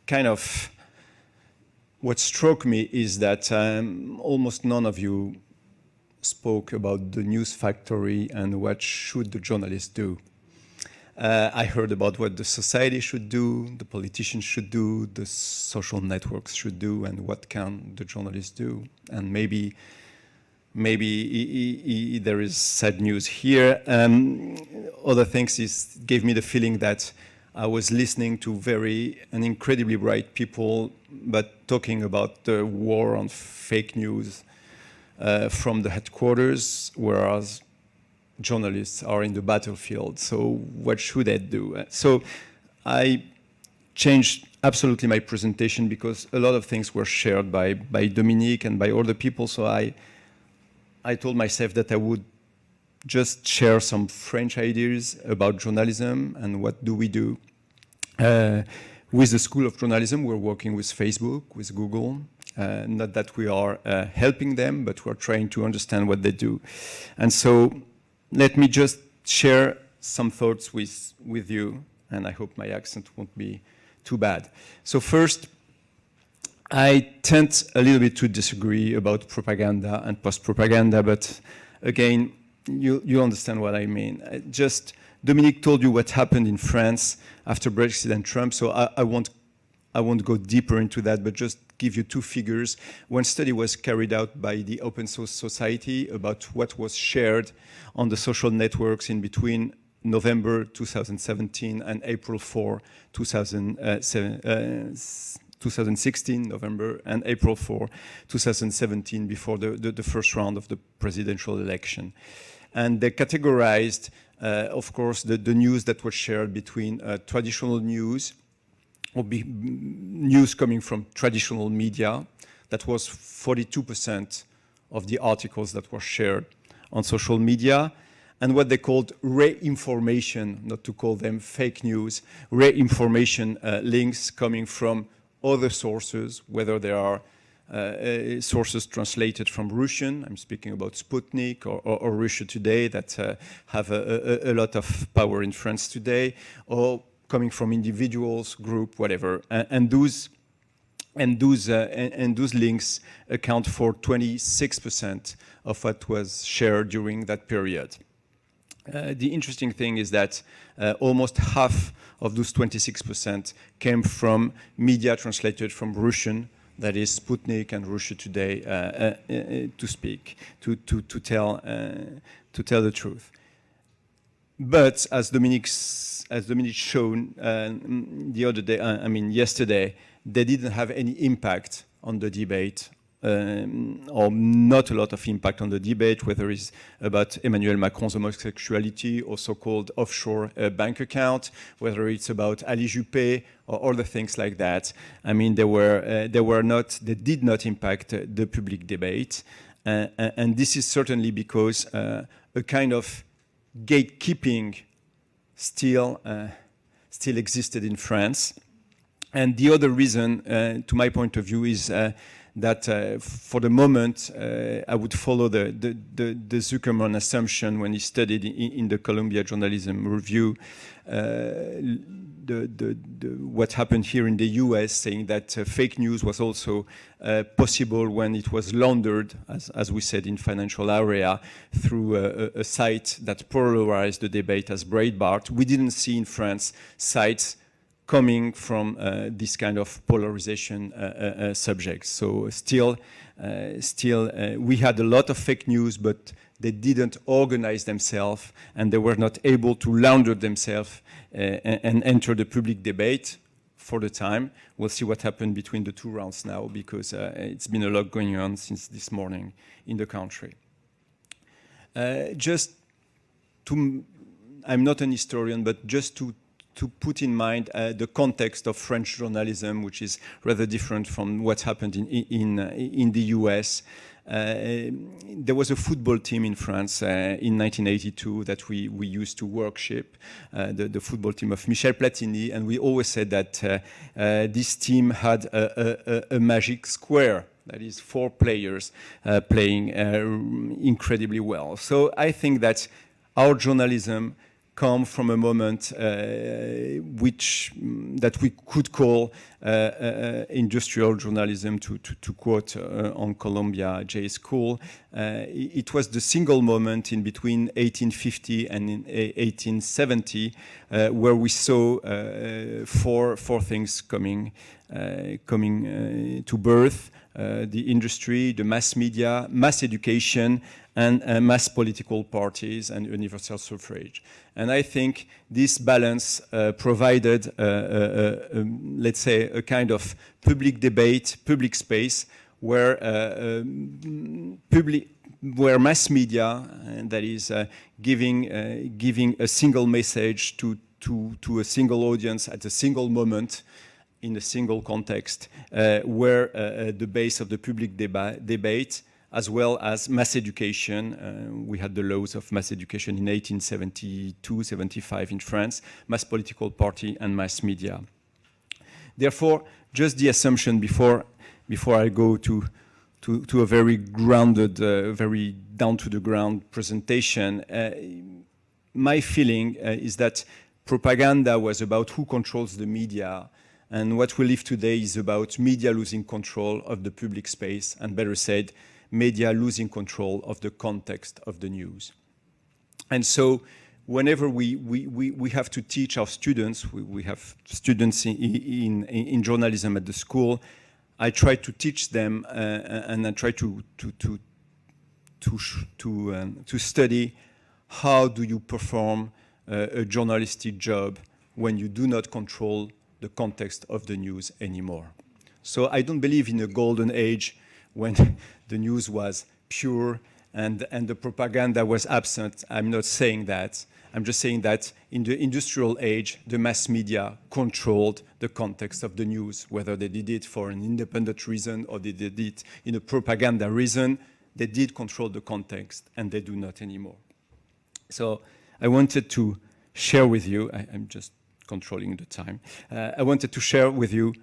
kind of what struck me is that almost none of you spoke about the news factory and what should the journalists do. I heard about what the society should do, the politicians should do, the social networks should do, and what can the journalists do. And maybe there is sad news here. Other things gave me the feeling that I was listening to an incredibly bright people, but talking about the war on fake news from the headquarters, whereas journalists are in the battlefield. So what should I do? So I changed absolutely my presentation because a lot of things were shared by Dominique and by other people. So I told myself that I would just share some French ideas about journalism and what do we do. With the School of Journalism, we're working with Facebook, with Google. Not that we are helping them, but we're trying to understand what they do. And so let me just share some thoughts with you, and I hope my accent won't be too bad. So first, I tend a little bit to disagree about propaganda and post-propaganda, but again, you understand what I mean. Dominique told you what happened in France after Brexit and Trump, so I won't go deeper into that, but just give you two figures. One study was carried out by the Open Source Society about what was shared on the social networks in between November 2017 and April 4, 2016, November, and April 4, 2017, before the first round of the presidential election. And they categorized, of course, the news that was shared between traditional news, or news coming from traditional media. That was 42% of the articles that were shared on social media, and what they called re-information, not to call them fake news, re-information links coming from other sources, whether they are sources translated from Russian, I'm speaking about Sputnik or Russia Today that have a lot of power in France today, or coming from individuals, group, whatever. And those links account for 26% of what was shared during that period. The interesting thing is that almost half of those 26% came from media translated from Russian, that is Sputnik and Russia Today, to tell the truth. But as Dominique shown the other day, yesterday, they didn't have any impact on the debate, or not a lot of impact on the debate, whether it's about Emmanuel Macron's homosexuality or so-called offshore bank account, whether it's about Ali Juppé or other things like that. I mean, they did not impact the public debate, and this is certainly because a kind of gatekeeping still existed in France. And the other reason, to my point of view, is that for the moment, I would follow the Zuckerman assumption when he studied in the Columbia Journalism Review, what happened here in the US, saying that fake news was also possible when it was laundered, as we said in financial area, through a site that polarized the debate as Breitbart. We didn't see in France sites coming from this kind of polarization subjects. So still, we had a lot of fake news, but they didn't organize themselves, and they were not able to launder themselves and enter the public debate for the time. We'll see what happened between the two rounds now, because it's been a lot going on since this morning in the country. I'm not an historian, but just to put in mind the context of French journalism, which is rather different from what happened in the US. There was a football team in France in 1982 that we used to worship, the football team of Michel Platini, and we always said that this team had a magic square. That is 4 players playing incredibly well. So I think that our journalism come from a moment that we could call industrial journalism, to quote on Columbia J School. It was the single moment in between 1850 and 1870 where we saw four things coming to birth: the industry, the mass media, mass education, and mass political parties and universal suffrage. And I think this balance provided, let's say, a kind of public debate, public space, where where mass media, that is giving a single message to a single audience at a single moment in a single context, were the base of the public debate, as well as mass education. We had the laws of mass education in 1872-75 in France, mass political party and mass media. Therefore, just the assumption before I go to a very grounded, very down-to-the-ground presentation, my feeling is that propaganda was about who controls the media, and what we live today is about media losing control of the public space, and better said, media losing control of the context of the news. And so whenever we have to teach our students, we have students in journalism at the school, I try to teach them and I try to study how do you perform a journalistic job when you do not control the context of the news anymore. So I don't believe in a golden age when the news was pure and the propaganda was absent. I'm not saying that. I'm just saying that in the industrial age, the mass media controlled the context of the news, whether they did it for an independent reason or they did it in a propaganda reason. They did control the context, and they do not anymore. So I wanted to share with you, I'm just controlling the time, I wanted to share with you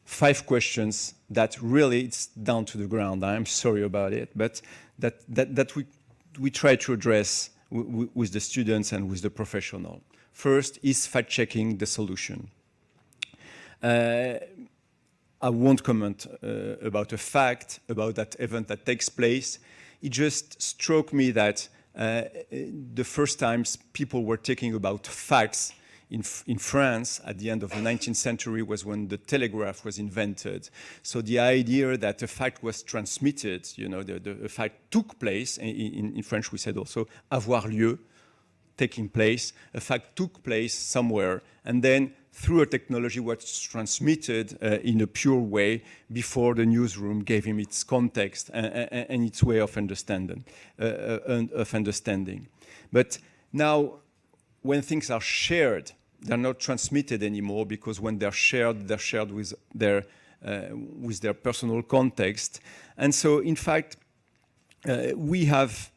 5 questions that really it's down to the ground. I'm sorry about it, but that we try to address with the students and with the professional. First, is fact-checking the solution? I won't comment about a fact, about that event that takes place. It just struck me that the first times people were talking about facts in France at the end of the 19th century was when the telegraph was invented. So the idea that a fact was transmitted, the fact took place, in French we said also avoir lieu, taking place, a fact took place somewhere, and then through a technology was transmitted in a pure way before the newsroom gave him its context and its way of understanding. But now, when things are shared, they're not transmitted anymore, because when they're shared with their personal context. And so, in fact, we have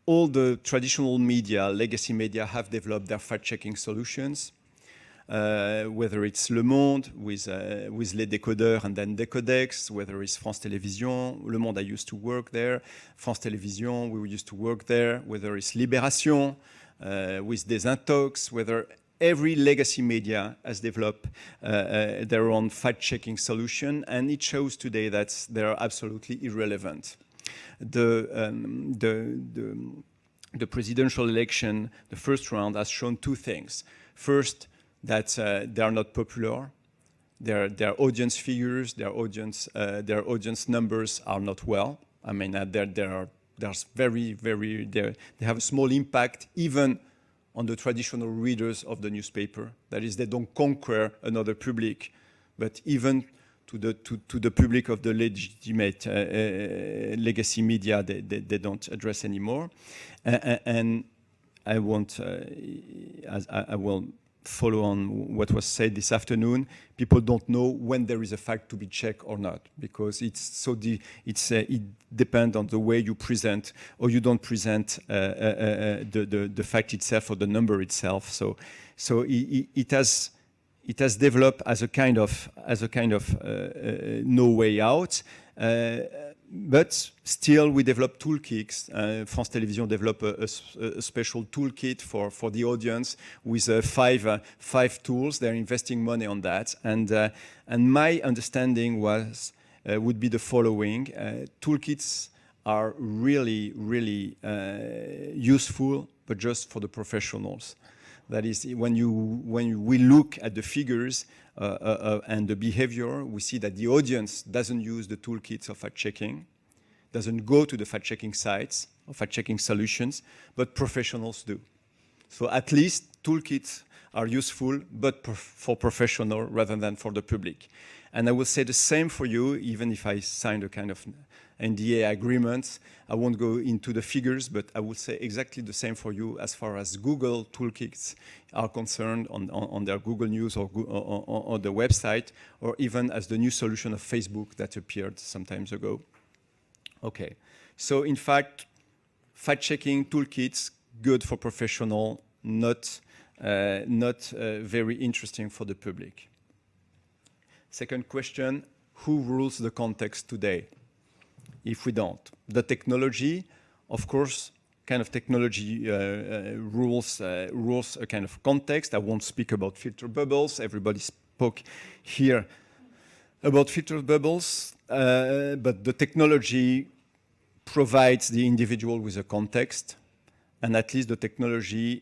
all the traditional media, legacy media, have developed their fact-checking solutions. Whether it's Le Monde with Les Décodeurs and then Décodex, whether it's France Télévisions, Le Monde, I used to work there, France Télévisions, we used to work there, whether it's Libération with Desintox, whether every legacy media has developed their own fact-checking solution, and it shows today that they are absolutely irrelevant. The presidential election, the first round, has shown 2 things. First, that they are not popular. Their audience figures, their audience numbers are not well. I mean, they have a small impact even on the traditional readers of the newspaper. That is, they don't conquer another public, but even to the public of the legitimate legacy media, they don't address anymore. And I will follow on what was said this afternoon. People don't know when there is a fact to be checked or not, because it depends on the way you present or you don't present the fact itself or the number itself. So it has developed as a kind of no way out. But still, we develop toolkits. France Télévisions developed a special toolkit for the audience with 5 tools. They're investing money on that. And my understanding would be the following. Toolkits are really, really useful, but just for the professionals. That is, when we look at the figures and the behavior, we see that the audience doesn't use the toolkits of fact-checking, doesn't go to the fact-checking sites or fact-checking solutions, but professionals do. So at least toolkits are useful, but for professional rather than for the public. And I will say the same for you, even if I signed a kind of NDA agreement. I won't go into the figures, but I will say exactly the same for you as far as Google toolkits are concerned on their Google News or on the website, or even as the new solution of Facebook that appeared some time ago. Okay, so in fact, fact-checking toolkits, good for professional, not very interesting for the public. Second question, who rules the context today? If we don't. The technology, of course, kind of technology rules a kind of context. I won't speak about filter bubbles. Everybody spoke here about filter bubbles, but the technology provides the individual with a context, and at least the technology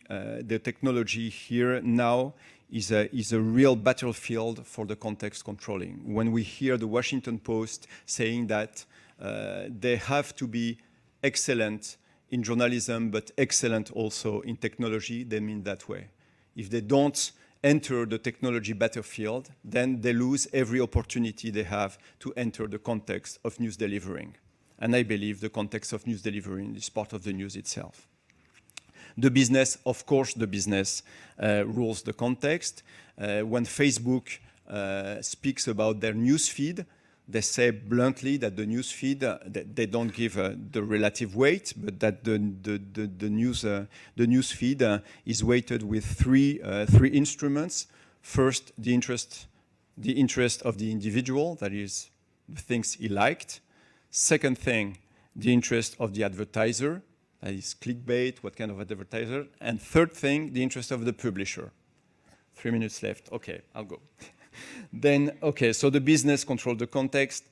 here now is a real battlefield for the context controlling. When we hear the Washington Post saying that they have to be excellent in journalism, but excellent also in technology, they mean that way. If they don't enter the technology battlefield, then they lose every opportunity they have to enter the context of news delivering. And I believe the context of news delivering is part of the news itself. The business, of course, the business rules the context. When Facebook speaks about their news feed, they say bluntly that the news feed, they don't give the relative weight, but that the news feed is weighted with three instruments. First, the interest of the individual, that is the things he liked. Second thing, the interest of the advertiser, that is clickbait, what kind of advertiser. And third thing, the interest of the publisher. 3 minutes left. Okay, I'll go. Then, okay, so the business controls the context.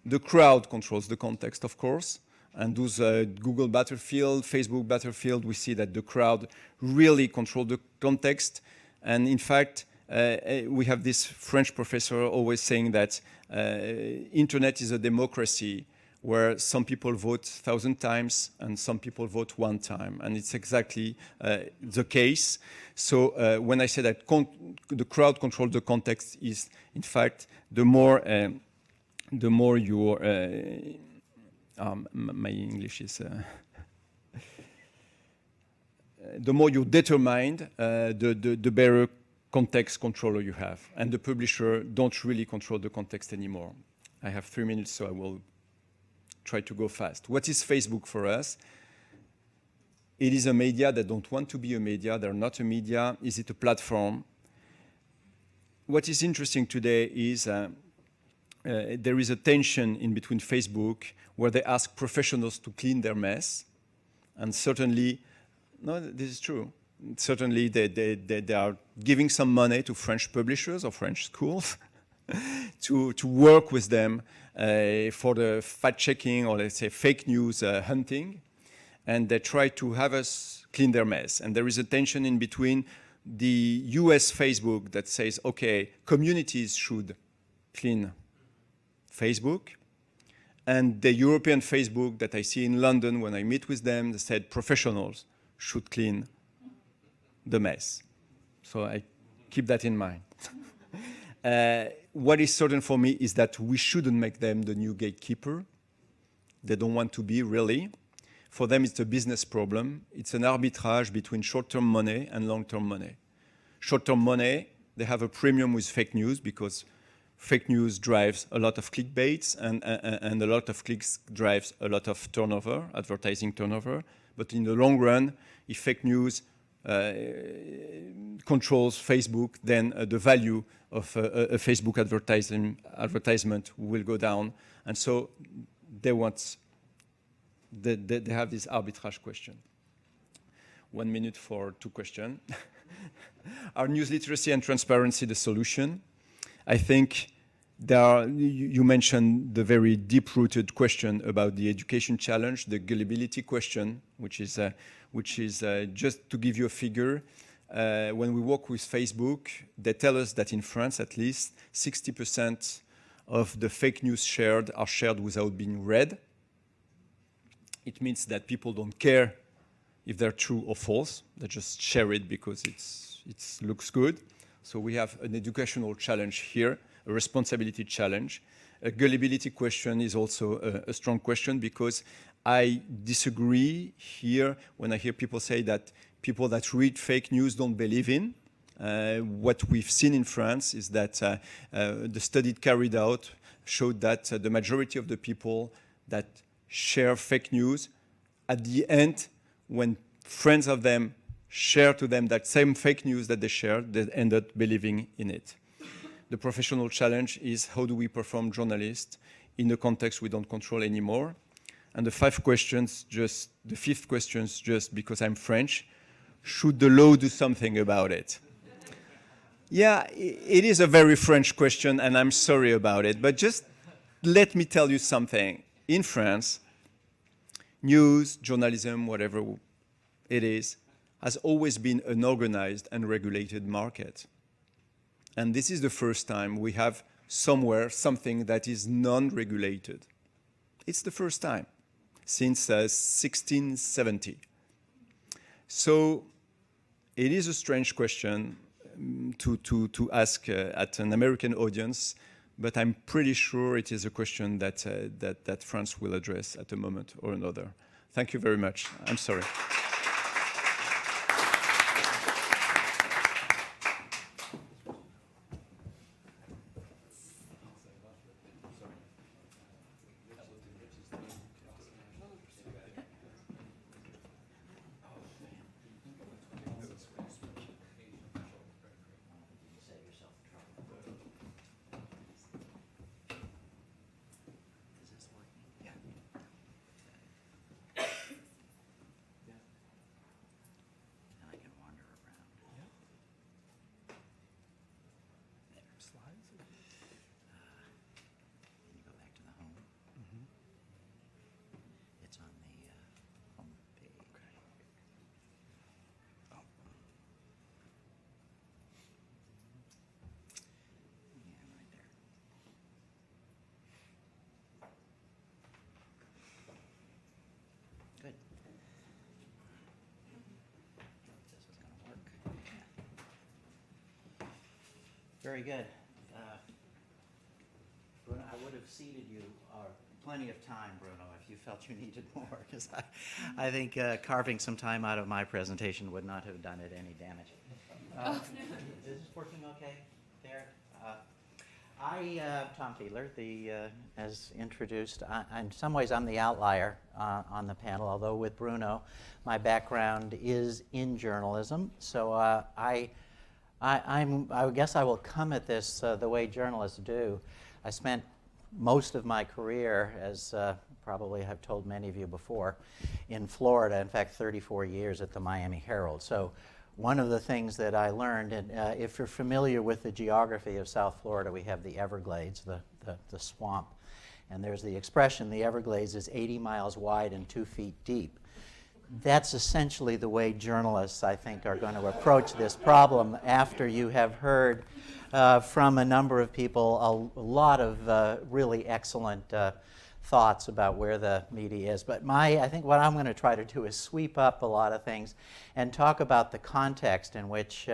The crowd controls the context, of course. And those Google battlefield, Facebook battlefield, we see that the crowd really control the context. And in fact, we have this French professor always saying that internet is a democracy where some people vote 1,000 times and some people vote 1 time. And it's exactly the case. So when I say that the crowd controls the context is, in fact, the more you're, my English is, the more you're determined, the better context controller you have. And the publisher don't really control the context anymore. I have 3 minutes, so I will try to go fast. What is Facebook for us? It is a media that don't want to be a media. They're not a media. Is it a platform? What is interesting today is there is a tension in between Facebook where they ask professionals to clean their mess. And certainly, no, this is true. Certainly, they are giving some money to French publishers or French schools to work with them for the fact-checking or, let's say, fake news hunting. And they try to have us clean their mess. And there is a tension in between the US Facebook that says, okay, communities should clean Facebook, and the European Facebook that I see in London when I meet with them, they said professionals should clean the mess. So I keep that in mind. What is certain for me is that we shouldn't make them the new gatekeeper. They don't want to be, really. For them, it's a business problem. It's an arbitrage between short-term money and long-term money. Short-term money, they have a premium with fake news because fake news drives a lot of clickbaits and a lot of clicks drives a lot of turnover, advertising turnover. But in the long run, if fake news controls Facebook, then the value of a Facebook advertisement will go down. And so they have this arbitrage question. 1 minute for 2 questions. Are news literacy and transparency the solution? I think you mentioned the very deep-rooted question about the education challenge, the gullibility question, which is just to give you a figure. When we work with Facebook, they tell us that in France, at least, 60% of the fake news shared are shared without being read. It means that people don't care if they're true or false. They just share it because it looks good. So we have an educational challenge here, a responsibility challenge. A gullibility question is also a strong question, because I disagree here when I hear people say that people that read fake news don't believe in. What we've seen in France is that the study carried out showed that the majority of the people that share fake news, at the end, when friends of them share to them that same fake news that they shared, they end up believing in it. The professional challenge is, how do we perform journalists in a context we don't control anymore? And the fifth question, just because I'm French, should the law do something about it? Yeah, it is a very French question, and I'm sorry about it, but just let me tell you something. In France, news, journalism, whatever it is, has always been an organized and regulated market. And this is the first time we have somewhere something that is non-regulated. It's the first time since 1670. So it is a strange question to ask at an American audience, but I'm pretty sure it is a question that France will address at a moment or another. Thank you very much. I'm sorry. Very good. Bruno, I would have seated you plenty of time, Bruno, if you felt you needed more, because I think carving some time out of my presentation would not have done it any damage. Is this working okay there? Tom Fiedler, as introduced, in some ways I'm the outlier on the panel, although with Bruno, my background is in journalism, so I guess I will come at this the way journalists do. I spent most of my career, as probably I've told many of you before, in Florida, in fact 34 years at the Miami Herald. So one of the things that I learned, and if you're familiar with the geography of South Florida, we have the Everglades, the swamp, and there's the expression, the Everglades is 80 miles wide and 2 feet deep. That's essentially the way journalists, I think, are going to approach this problem after you have heard from a number of people a lot of really excellent thoughts about where the media is. But I think what I'm going to try to do is sweep up a lot of things and talk about the context in which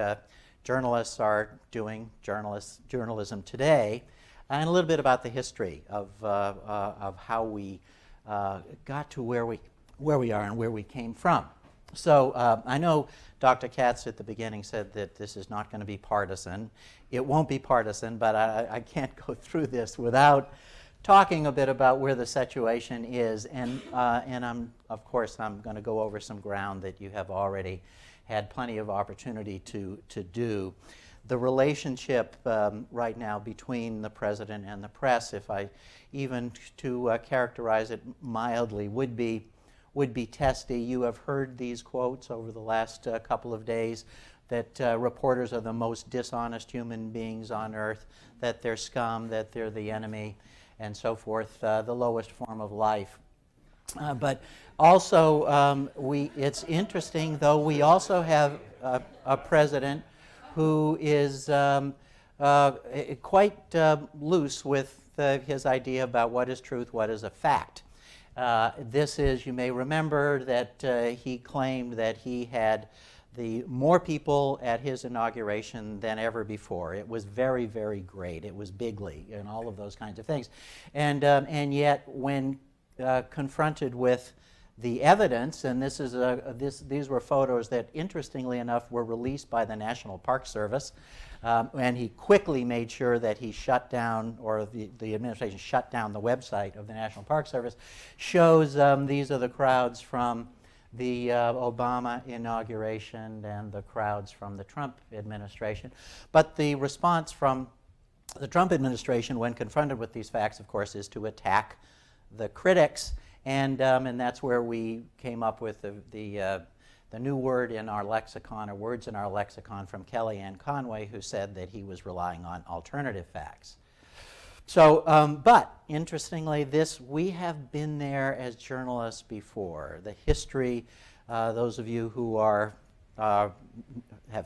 journalists are doing journalism today, and a little bit about the history of how we got to where we are and where we came from. So I know Dr. Katz at the beginning said that this is not going to be partisan. It won't be partisan, but I can't go through this without talking a bit about where the situation is. And of course, I'm going to go over some ground that you have already had plenty of opportunity to do. The relationship right now between the president and the press, if I even to characterize it mildly, would be testy. You have heard these quotes over the last couple of days that reporters are the most dishonest human beings on earth, that they're scum, that they're the enemy, and so forth, the lowest form of life. But also, it's interesting, though, we also have a president who is quite loose with his idea about what is truth, what is a fact. This is, you may remember that he claimed that he had more people at his inauguration than ever before. It was very, very great. It was bigly and all of those kinds of things. And yet, when confronted with the evidence, and these were photos that, interestingly enough, were released by the National Park Service, and he quickly made sure that he shut down, or the administration shut down the website of the National Park Service, shows these are the crowds from the Obama inauguration and the crowds from the Trump administration. But the response from the Trump administration when confronted with these facts, of course, is to attack the critics, and that's where we came up with the new word in our lexicon, or words in our lexicon, from Kellyanne Conway, who said that he was relying on alternative facts. So, but interestingly, we have been there as journalists before. The history, those of you who have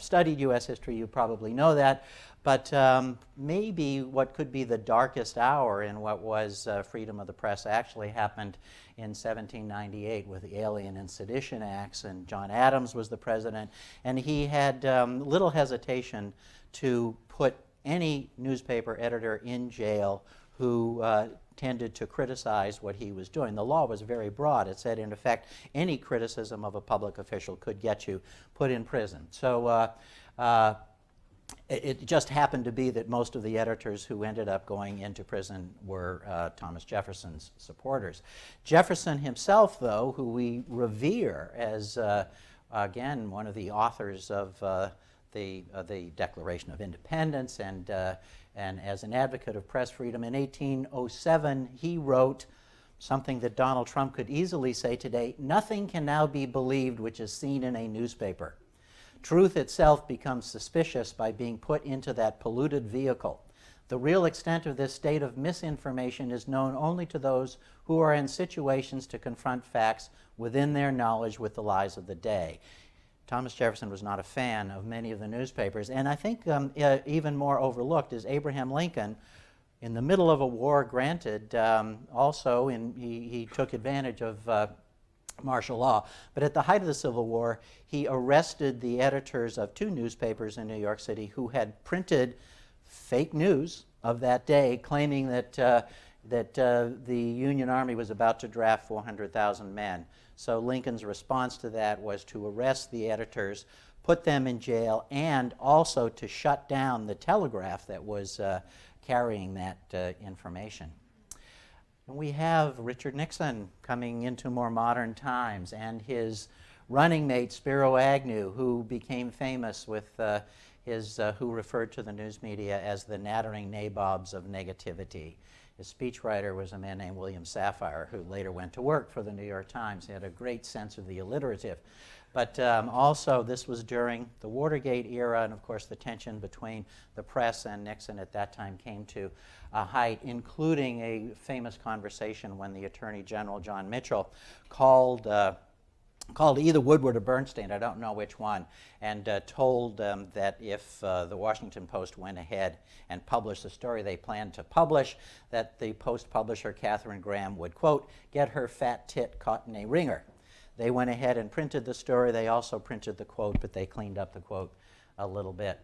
studied U.S. history, you probably know that. But maybe what could be the darkest hour in what was freedom of the press actually happened in 1798 with the Alien and Sedition Acts, and John Adams was the president, and he had little hesitation to put any newspaper editor in jail who tended to criticize what he was doing. The law was very broad. It said, in effect, any criticism of a public official could get you put in prison. So it just happened to be that most of the editors who ended up going into prison were Thomas Jefferson's supporters. Jefferson himself, though, who we revere as, again, one of the authors of the Declaration of Independence, and as an advocate of press freedom, in 1807 he wrote something that Donald Trump could easily say today: "Nothing can now be believed which is seen in a newspaper. Truth itself becomes suspicious by being put into that polluted vehicle. The real extent of this state of misinformation is known only to those who are in situations to confront facts within their knowledge with the lies of the day." Thomas Jefferson was not a fan of many of the newspapers, and I think even more overlooked is Abraham Lincoln. In the middle of a war, granted, also he took advantage of martial law, but at the height of the Civil War, he arrested the editors of 2 newspapers in New York City who had printed fake news of that day, claiming that the Union Army was about to draft 400,000 men. So Lincoln's response to that was to arrest the editors, put them in jail, and also to shut down the telegraph that was carrying that information. And we have Richard Nixon coming into more modern times, and his running mate Spiro Agnew, who became famous with who referred to the news media as the nattering nabobs of negativity. His speechwriter was a man named William Safire, who later went to work for the New York Times. He had a great sense of the alliterative. But also, this was during the Watergate era, and of course the tension between the press and Nixon at that time came to a height, including a famous conversation when the Attorney General, John Mitchell, called either Woodward or Bernstein, I don't know which one, and told them that if the Washington Post went ahead and published the story they planned to publish, that the Post publisher, Katharine Graham, would, quote, "get her fat tit caught in a ringer." They went ahead and printed the story. They also printed the quote, but they cleaned up the quote a little bit.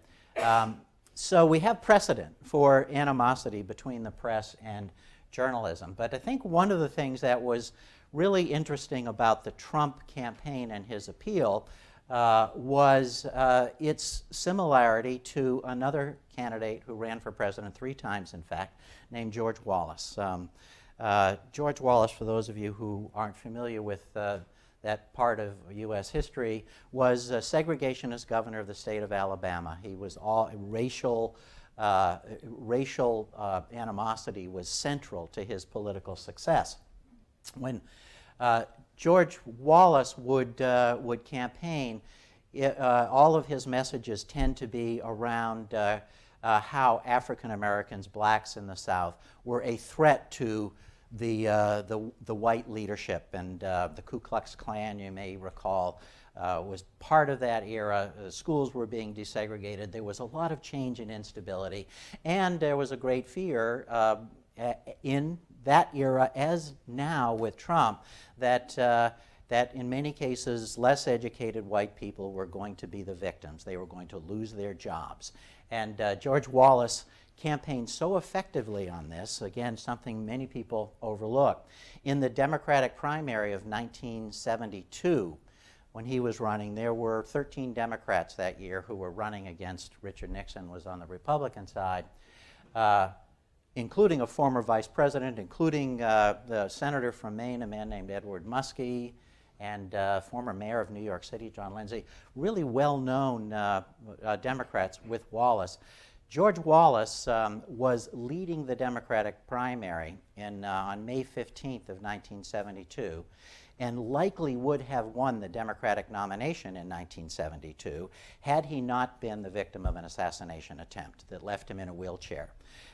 So we have precedent for animosity between the press and journalism. But I think one of the things that was really interesting about the Trump campaign and his appeal was its similarity to another candidate who ran for president 3 times, in fact, named George Wallace. George Wallace, for those of you who aren't familiar with that part of U.S. history, was a segregationist governor of the state of Alabama. He was all racial animosity was central to his political success. When George Wallace would campaign, all of his messages tend to be around how African Americans, blacks in the South, were a threat to the white leadership, and the Ku Klux Klan, you may recall, was part of that era. Schools were being desegregated. There was a lot of change and instability, and there was a great fear in that era, as now with Trump, that that in many cases less educated white people were going to be the victims. They were going to lose their jobs. And George Wallace campaigned so effectively on this, again, something many people overlook. In the Democratic primary of 1972, when he was running, there were 13 Democrats that year who were running against Richard Nixon, was on the Republican side, including a former vice president, including the senator from Maine, a man named Edward Muskie, and former mayor of New York City, John Lindsay, really well-known Democrats with Wallace. George Wallace was leading the Democratic primary on May 15th of 1972, and likely would have won the Democratic nomination in 1972 had he not been the victim of an assassination attempt that left him in a wheelchair.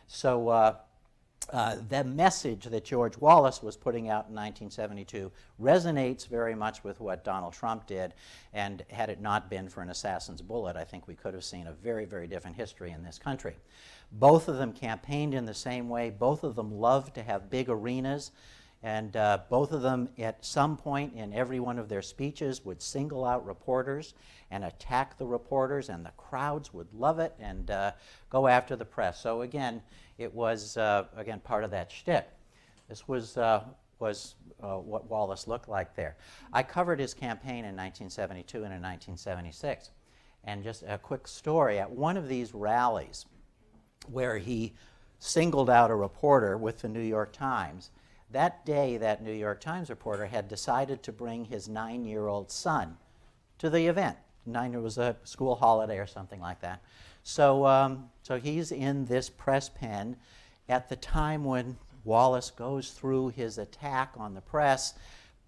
So the message that George Wallace was putting out in 1972 resonates very much with what Donald Trump did, and had it not been for an assassin's bullet, I think we could have seen a very, very different history in this country. Both of them campaigned in the same way. Both of them loved to have big arenas. And both of them, at some point in every one of their speeches, would single out reporters and attack the reporters, and the crowds would love it and go after the press. So again, it was, again, part of that shtick. This was what Wallace looked like there. I covered his campaign in 1972 and in 1976. And just a quick story, at one of these rallies where he singled out a reporter with the New York Times, that day, that New York Times reporter had decided to bring his 9-year-old son to the event. It was a school holiday or something like that. So, so he's in this press pen at the time when Wallace goes through his attack on the press,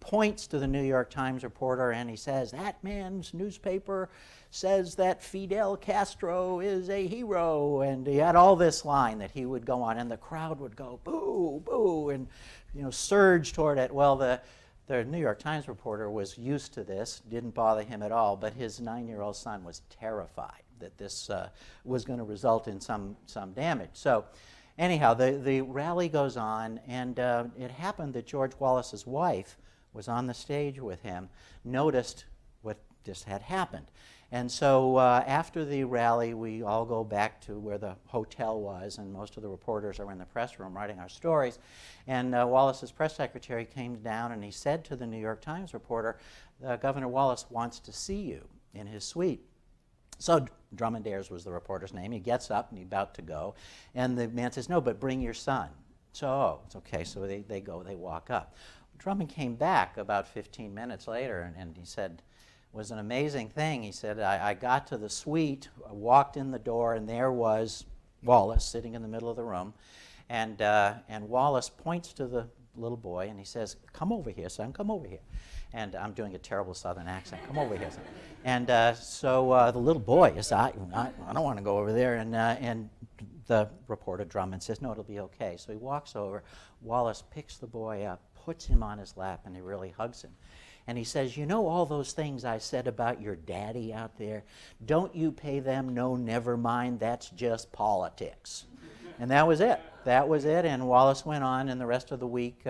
points to the New York Times reporter, and he says, "That man's newspaper says that Fidel Castro is a hero." And he had all this line that he would go on, and the crowd would go, "Boo, boo," and surge toward it. Well, the New York Times reporter was used to this, didn't bother him at all, but his 9-year-old son was terrified that this was going to result in some damage. So anyhow, the rally goes on, and it happened that George Wallace's wife was on the stage with him, noticed what just had happened. And so after the rally, we all go back to where the hotel was, and most of the reporters are in the press room writing our stories. And Wallace's press secretary came down, and he said to the New York Times reporter, "Governor Wallace wants to see you in his suite." So Drummond Ayers was the reporter's name. He gets up, and he's about to go. And the man says, "No, but bring your son." So, oh, it's okay. So they go, they walk up. Drummond came back about 15 minutes later, and he said, it was an amazing thing. He said, I got to the suite, I walked in the door, and there was Wallace sitting in the middle of the room. And Wallace points to the little boy, and he says, "Come over here, son, come over here." And I'm doing a terrible Southern accent. "Come over here, son." And so the little boy is, I don't want to go over there. And the reporter, Drummond, says, "No, it'll be okay." So he walks over. Wallace picks the boy up, puts him on his lap, and he really hugs him. And he says, "You know all those things I said about your daddy out there? Don't you pay them no never mind, that's just politics." And that was it. That was it. And Wallace went on, and the rest of the week,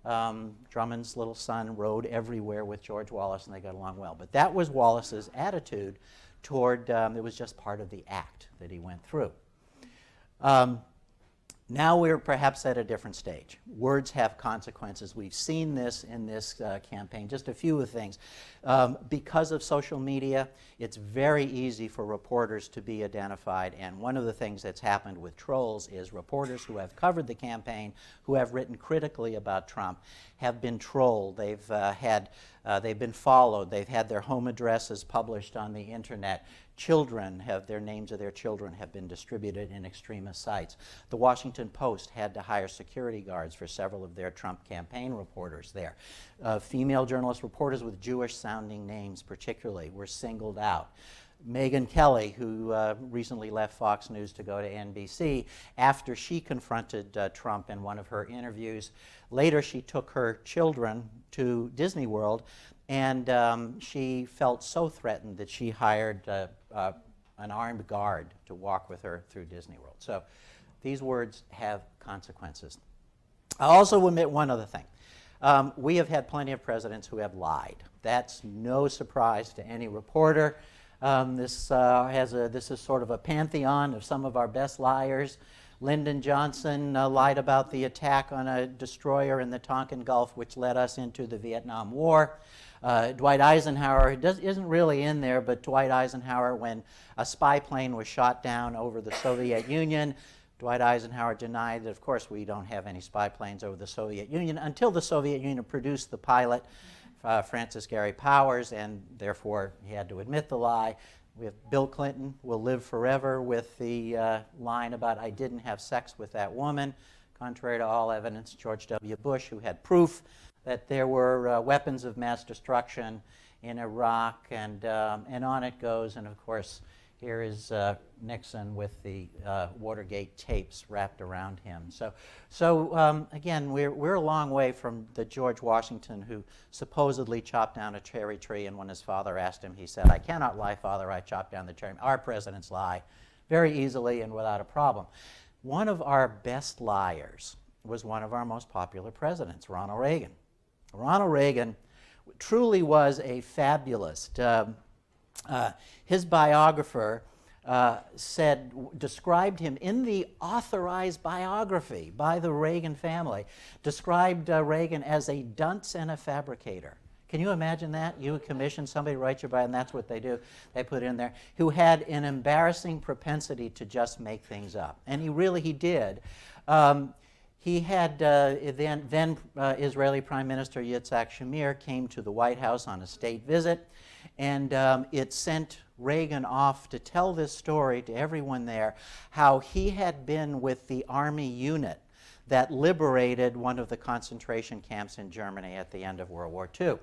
Drummond's little son rode everywhere with George Wallace, and they got along well. But that was Wallace's attitude toward, it was just part of the act that he went through. Now we're perhaps at a different stage. Words have consequences. We've seen this in this campaign. Just a few of the things. Because of social media, it's very easy for reporters to be identified. And one of the things that's happened with trolls is reporters who have covered the campaign, who have written critically about Trump, have been trolled. They've been followed. They've had their home addresses published on the internet. Children have, their names of their children have been distributed in extremist sites. The Washington Post had to hire security guards for several of their Trump campaign reporters there. Female journalist reporters with Jewish-sounding names particularly were singled out. Megyn Kelly, who recently left Fox News to go to NBC, after she confronted Trump in one of her interviews, later she took her children to Disney World, and she felt so threatened that she hired an armed guard to walk with her through Disney World. So these words have consequences. I'll also admit one other thing. We have had plenty of presidents who have lied. That's no surprise to any reporter. This is sort of a pantheon of some of our best liars. Lyndon Johnson lied about the attack on a destroyer in the Tonkin Gulf, which led us into the Vietnam War. Dwight Eisenhower isn't really in there, but Dwight Eisenhower, when a spy plane was shot down over the Soviet Union, Dwight Eisenhower denied that, of course, we don't have any spy planes over the Soviet Union until the Soviet Union produced the pilot, Francis Gary Powers, and therefore he had to admit the lie. We have Bill Clinton will live forever with the line about, I didn't have sex with that woman. Contrary to all evidence, George W. Bush, who had proof that there were weapons of mass destruction in Iraq, and on it goes. And of course, here is Nixon with the Watergate tapes wrapped around him. So again, we're a long way from the George Washington who supposedly chopped down a cherry tree, and when his father asked him, he said, I cannot lie, Father, I chopped down the cherry. Our presidents lie very easily and without a problem. One of our best liars was one of our most popular presidents, Ronald Reagan. Ronald Reagan truly was a fabulist. His biographer described him in the authorized biography by the Reagan family, described Reagan as a dunce and a fabricator. Can you imagine that? You would commission somebody to write your bio, and that's what they do. They put in there, who had an embarrassing propensity to just make things up. And he did. He had then Israeli Prime Minister Yitzhak Shamir came to the White House on a state visit, and it sent Reagan off to tell this story to everyone there, how he had been with the army unit that liberated one of the concentration camps in Germany at the end of World War II.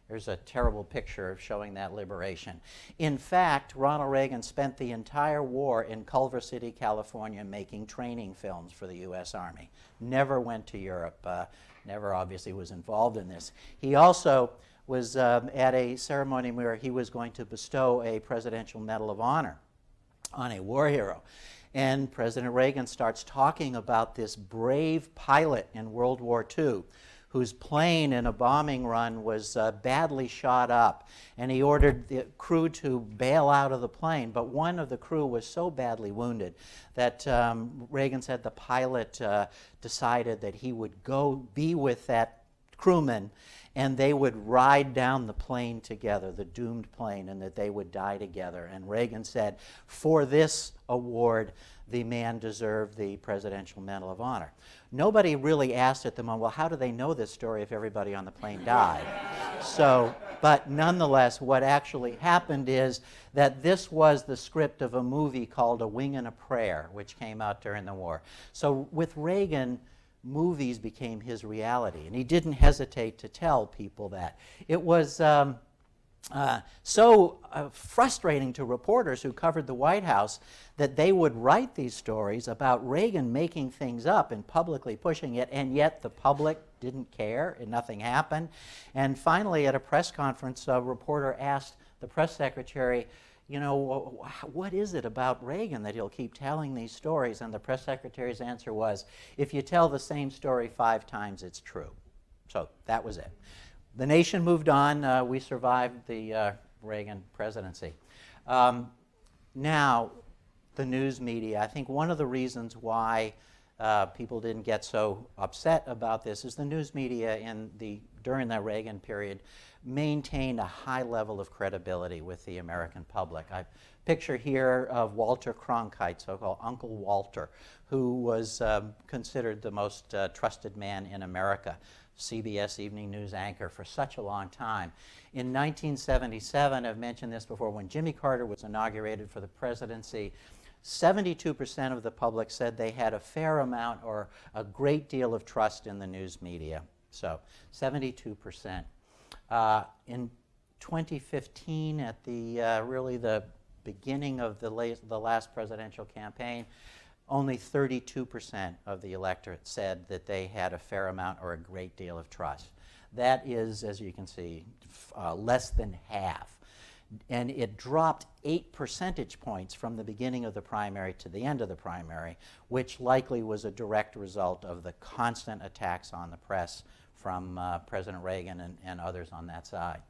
There's a terrible picture showing that liberation. In fact, Ronald Reagan spent the entire war in Culver City, California, making training films for the U.S. Army. Never went to Europe, never obviously was involved in this. He also was at a ceremony where he was going to bestow a Presidential Medal of Honor on a war hero. And President Reagan starts talking about this brave pilot in World War II whose plane in a bombing run was badly shot up, and he ordered the crew to bail out of the plane, but one of the crew was so badly wounded that Reagan said the pilot decided that he would go be with that crewman, and they would ride down the plane together, the doomed plane, and that they would die together. And Reagan said, for this award, the man deserved the Presidential Medal of Honor. Nobody really asked at the moment, well, how do they know this story if everybody on the plane died? But nonetheless, what actually happened is that this was the script of a movie called A Wing and a Prayer, which came out during the war. So with Reagan, movies became his reality, and he didn't hesitate to tell people that. It was so frustrating to reporters who covered the White House that they would write these stories about Reagan making things up and publicly pushing it, and yet the public didn't care and nothing happened. And finally, at a press conference, a reporter asked the press secretary, you know, what is it about Reagan that he'll keep telling these stories? And the press secretary's answer was, if you tell the same story 5 times, it's true. So that was it. The nation moved on. We survived the Reagan presidency. Now, the news media. I think one of the reasons why people didn't get so upset about this is the news media during the Reagan period maintained a high level of credibility with the American public. I picture here of Walter Cronkite, so-called Uncle Walter, who was considered the most trusted man in America. CBS Evening News anchor for such a long time. In 1977, I've mentioned this before, when Jimmy Carter was inaugurated for the presidency, 72% of the public said they had a fair amount or a great deal of trust in the news media. So 72%. In 2015, at really the beginning of the last presidential campaign, only 32% of the electorate said that they had a fair amount or a great deal of trust. That is, as you can see, less than half. And it dropped 8 percentage points from the beginning of the primary to the end of the primary, which likely was a direct result of the constant attacks on the press from President Reagan and others on that side.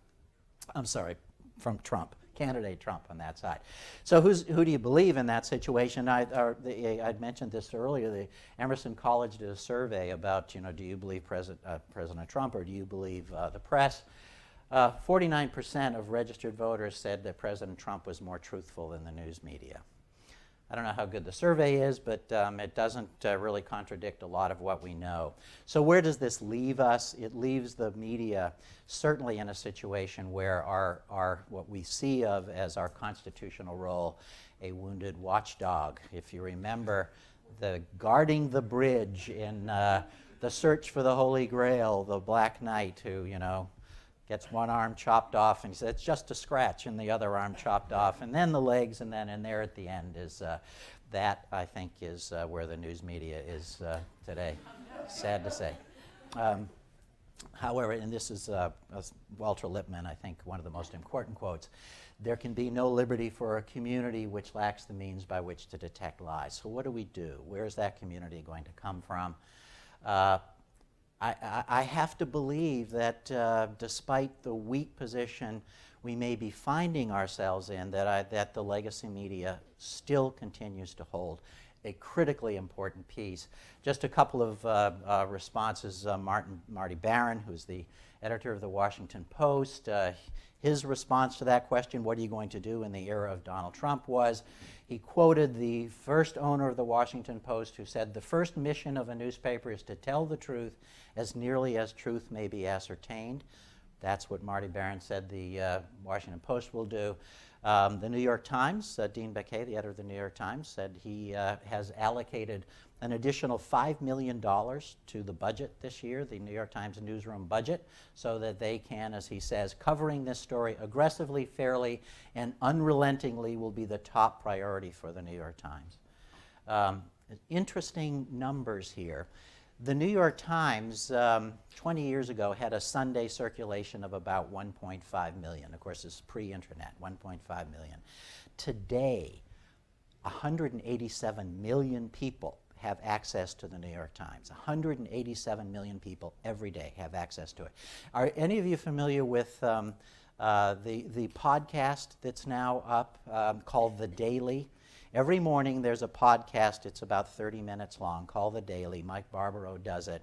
I'm sorry, from Trump, candidate Trump on that side. So who do you believe in that situation? I'd mentioned this earlier. The Emerson College did a survey about, do you believe President Trump or do you believe the press? 49% of registered voters said that President Trump was more truthful than the news media. I don't know how good the survey is, but it doesn't really contradict a lot of what we know. So where does this leave us? It leaves the media certainly in a situation where our what we see of as our constitutional role, a wounded watchdog. If you remember the guarding the bridge in The Search for the Holy Grail, the Black Knight who, gets one arm chopped off, and he says, it's just a scratch, and the other arm chopped off, and then the legs, and then in there at the end is that, I think, is where the news media is today, sad to say. However, and this is Walter Lippmann, I think, one of the most important quotes, there can be no liberty for a community which lacks the means by which to detect lies. So what do we do? Where is that community going to come from? I have to believe that despite the weak position we may be finding ourselves in, that the legacy media still continues to hold a critically important piece. Just a couple of responses. Marty Barron, who's the editor of the Washington Post, his response to that question, what are you going to do in the era of Donald Trump, was he quoted the first owner of the Washington Post who said, the first mission of a newspaper is to tell the truth as nearly as truth may be ascertained. That's what Marty Barron said the Washington Post will do. The New York Times, Dean Baquet, the editor of the New York Times, said he has allocated an additional $5 million to the budget this year, the New York Times newsroom budget, so that they can, as he says, covering this story aggressively, fairly, and unrelentingly will be the top priority for the New York Times. Interesting numbers here. The New York Times, 20 years ago, had a Sunday circulation of about 1.5 million. Of course, this is pre-internet, 1.5 million. Today, 187 million people have access to the New York Times. 187 million people every day have access to it. Are any of you familiar with the podcast that's now up called The Daily? Every morning there's a podcast, it's about 30 minutes long, called The Daily. Mike Barbaro does it.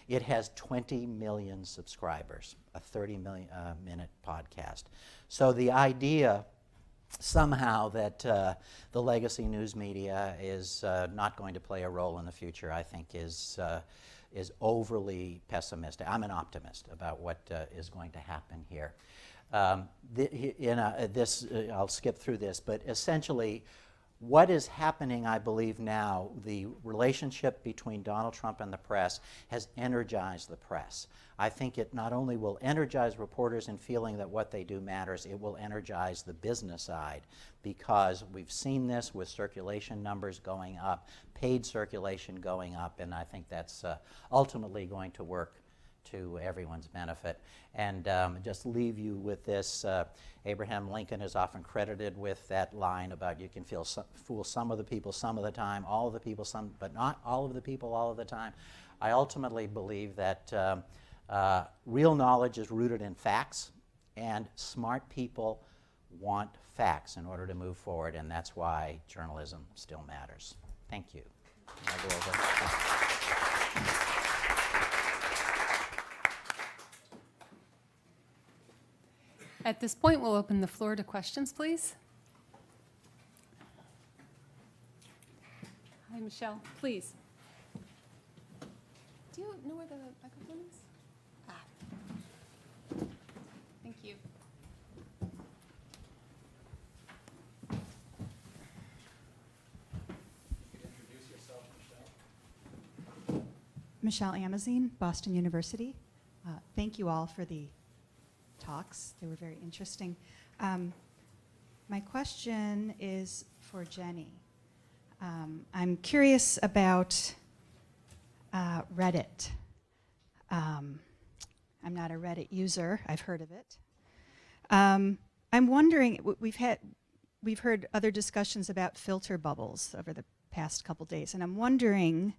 It has 20 million subscribers, a 30-minute podcast. So the idea somehow that the legacy news media is not going to play a role in the future, I think, is overly pessimistic. I'm an optimist about what is going to happen here. I'll skip through this, but essentially, what is happening, I believe now, the relationship between Donald Trump and the press has energized the press. I think it not only will energize reporters in feeling that what they do matters, it will energize the business side, because we've seen this with circulation numbers going up, paid circulation going up, and I think that's ultimately going to work to everyone's benefit. And just leave you with this. Abraham Lincoln is often credited with that line about you can fool some of the people some of the time, all of the people some, but not all of the people all of the time. I ultimately believe that real knowledge is rooted in facts, and smart people want facts in order to move forward, and that's why journalism still matters. Thank you. I'll go over. At this point, we'll open the floor to questions, please. Hi, Michelle, please. Do you know where the microphone is? Thank you. Introduce yourself, Michelle. Michelle Amazine, Boston University. Thank you all for the talks. They were very interesting. My question is for Jenny. I'm curious about Reddit. I'm not a Reddit user. I've heard of it. I'm wondering, we've heard other discussions about filter bubbles over the past couple days, and I'm wondering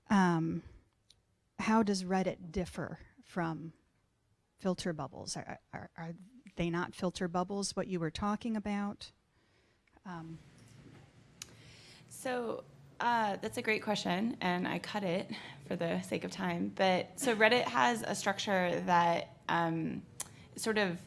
how does Reddit differ from filter bubbles? Are they not filter bubbles, what you were talking about? So that's a great question, and I cut it for the sake of time. But so Reddit has a structure that sort of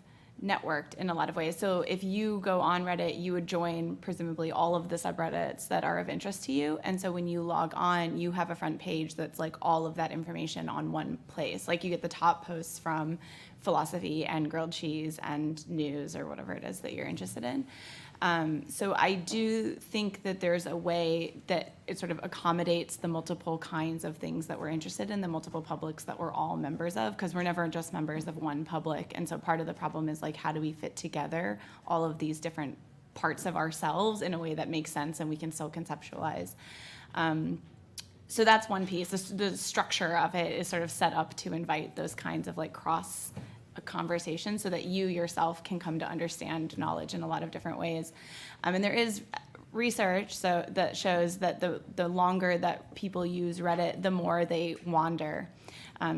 networked in a lot of ways. So if you go on Reddit, you would join presumably all of the subreddits that are of interest to you. And so when you log on, you have a front page that's like all of that information on one place. Like you get the top posts from philosophy and grilled cheese and news or whatever it is that you're interested in. So I do think that there's a way that it sort of accommodates the multiple kinds of things that we're interested in, the multiple publics that we're all members of, because we're never just members of one public. And so part of the problem is like, how do we fit together all of these different parts of ourselves in a way that makes sense and we can still conceptualize? So that's one piece. The structure of it is sort of set up to invite those kinds of like cross conversation so that you yourself can come to understand knowledge in a lot of different ways. And there is research that shows that the longer that people use Reddit, the more they wander,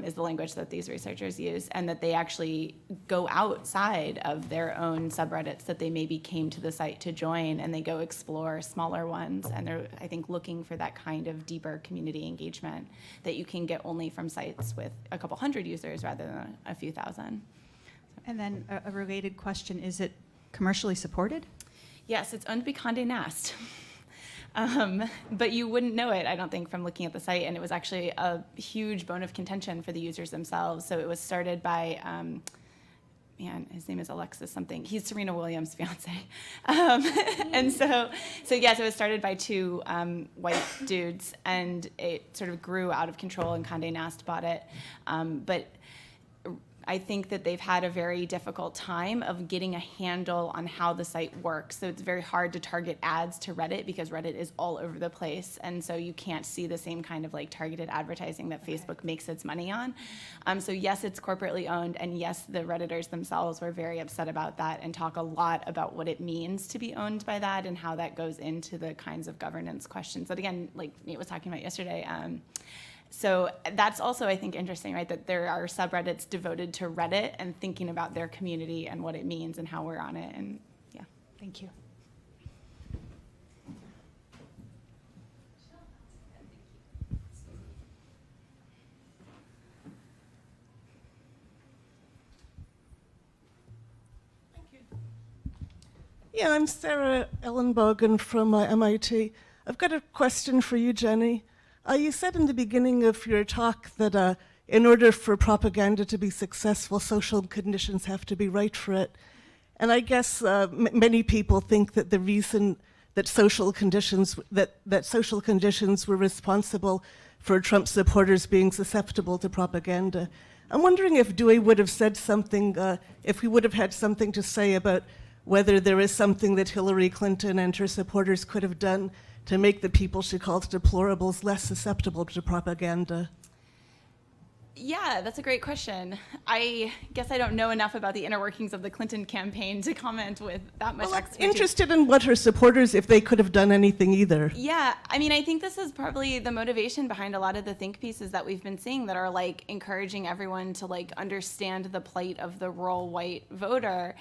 is the language that these researchers use, and that they actually go outside of their own subreddits that they maybe came to the site to join, and they go explore smaller ones, and they're, I think, looking for that kind of deeper community engagement that you can get only from sites with a couple hundred users rather than a few thousand. And then a related question, is it commercially supported? Yes, it's owned by Condé Nast. But you wouldn't know it, I don't think, from looking at the site. And it was actually a huge bone of contention for the users themselves. So it was started by, his name is Alexis something. He's Serena Williams' fiance. And so yes, it was started by two white dudes, and it sort of grew out of control, and Condé Nast bought it. But I think that they've had a very difficult time of getting a handle on how the site works. So it's very hard to target ads to Reddit because Reddit is all over the place. And so you can't see the same kind of like targeted advertising that Facebook makes its money on. So yes, it's corporately owned. And yes, the Redditors themselves were very upset about that and talk a lot about what it means to be owned by that and how that goes into the kinds of governance questions that, again, like Nate was talking about yesterday, so that's also, I think, interesting, right, that there are subreddits devoted to Reddit and thinking about their community and what it means and how we're on it. And yeah. Thank you. Yeah, I'm Sarah Ellenbogen from MIT. I've got a question for you, Jenny. You said in the beginning of your talk that in order for propaganda to be successful, social conditions have to be right for it. And I guess many people think that the reason that social conditions were responsible for Trump supporters being susceptible to propaganda. I'm wondering if Dewey would have said something, if he would have had something to say about whether there is something that Hillary Clinton and her supporters could have done to make the people she calls deplorables less susceptible to propaganda. Yeah, that's a great question. I guess I don't know enough about the inner workings of the Clinton campaign to comment with that much expertise. Interested in what her supporters, if they could have done anything either. Yeah, I mean, I think this is probably the motivation behind a lot of the think pieces that we've been seeing that are like encouraging everyone to like understand the plight of the rural white voter,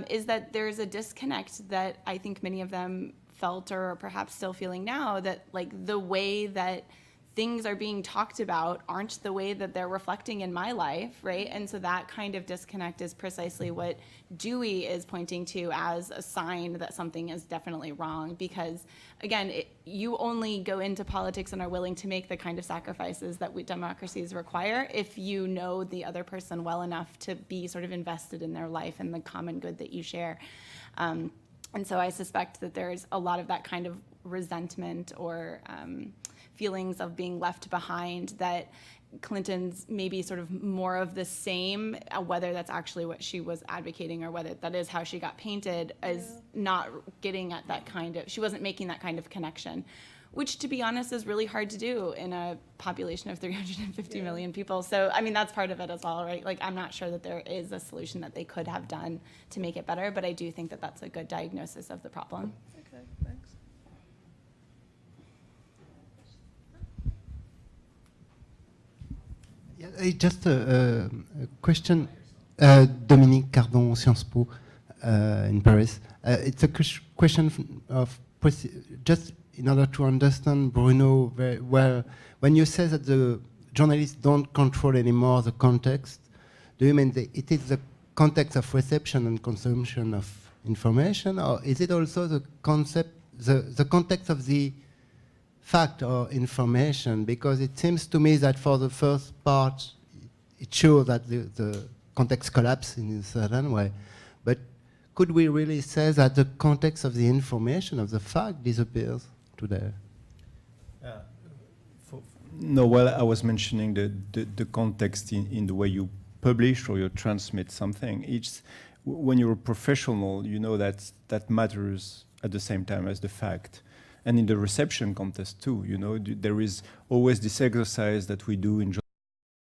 is that there's a disconnect that I think many of them felt or perhaps still feeling now, that like the way that things are being talked about aren't the way that they're reflecting in my life, right? And so that kind of disconnect is precisely what Dewey is pointing to as a sign that something is definitely wrong, because again, you only go into politics and are willing to make the kind of sacrifices that democracies require if you know the other person well enough to be sort of invested in their life and the common good that you share. And so I suspect that there's a lot of that kind of resentment or feelings of being left behind that Clinton's maybe sort of more of the same, whether that's actually what she was advocating or whether that is how she got painted, as not getting at that kind of, she wasn't making that kind of connection, which to be honest is really hard to do in a population of 350 million people. So, I mean, that's part of it as well, right? Like, I'm not sure that there is a solution that they could have done to make it better, but I do think that that's a good diagnosis of the problem. Okay, thanks. Yeah, Just a question. Dominique Cardon, Sciences Po, in Paris. It's a question of just in order to understand Bruno very well. When you say that the journalists don't control anymore the context, do you mean it is the context of reception and consumption of information, or is it also the concept, the context of the fact or information? Because it seems to me that for the first part, it shows that the context collapsed in a certain way. But could we really say that the context of the information, of the fact, disappears today? No, well, I was mentioning the context in the way you publish or you transmit something. When you're a professional, you know that matters at the same time as the fact. And in the reception context too, you know, there is always this exercise that we do in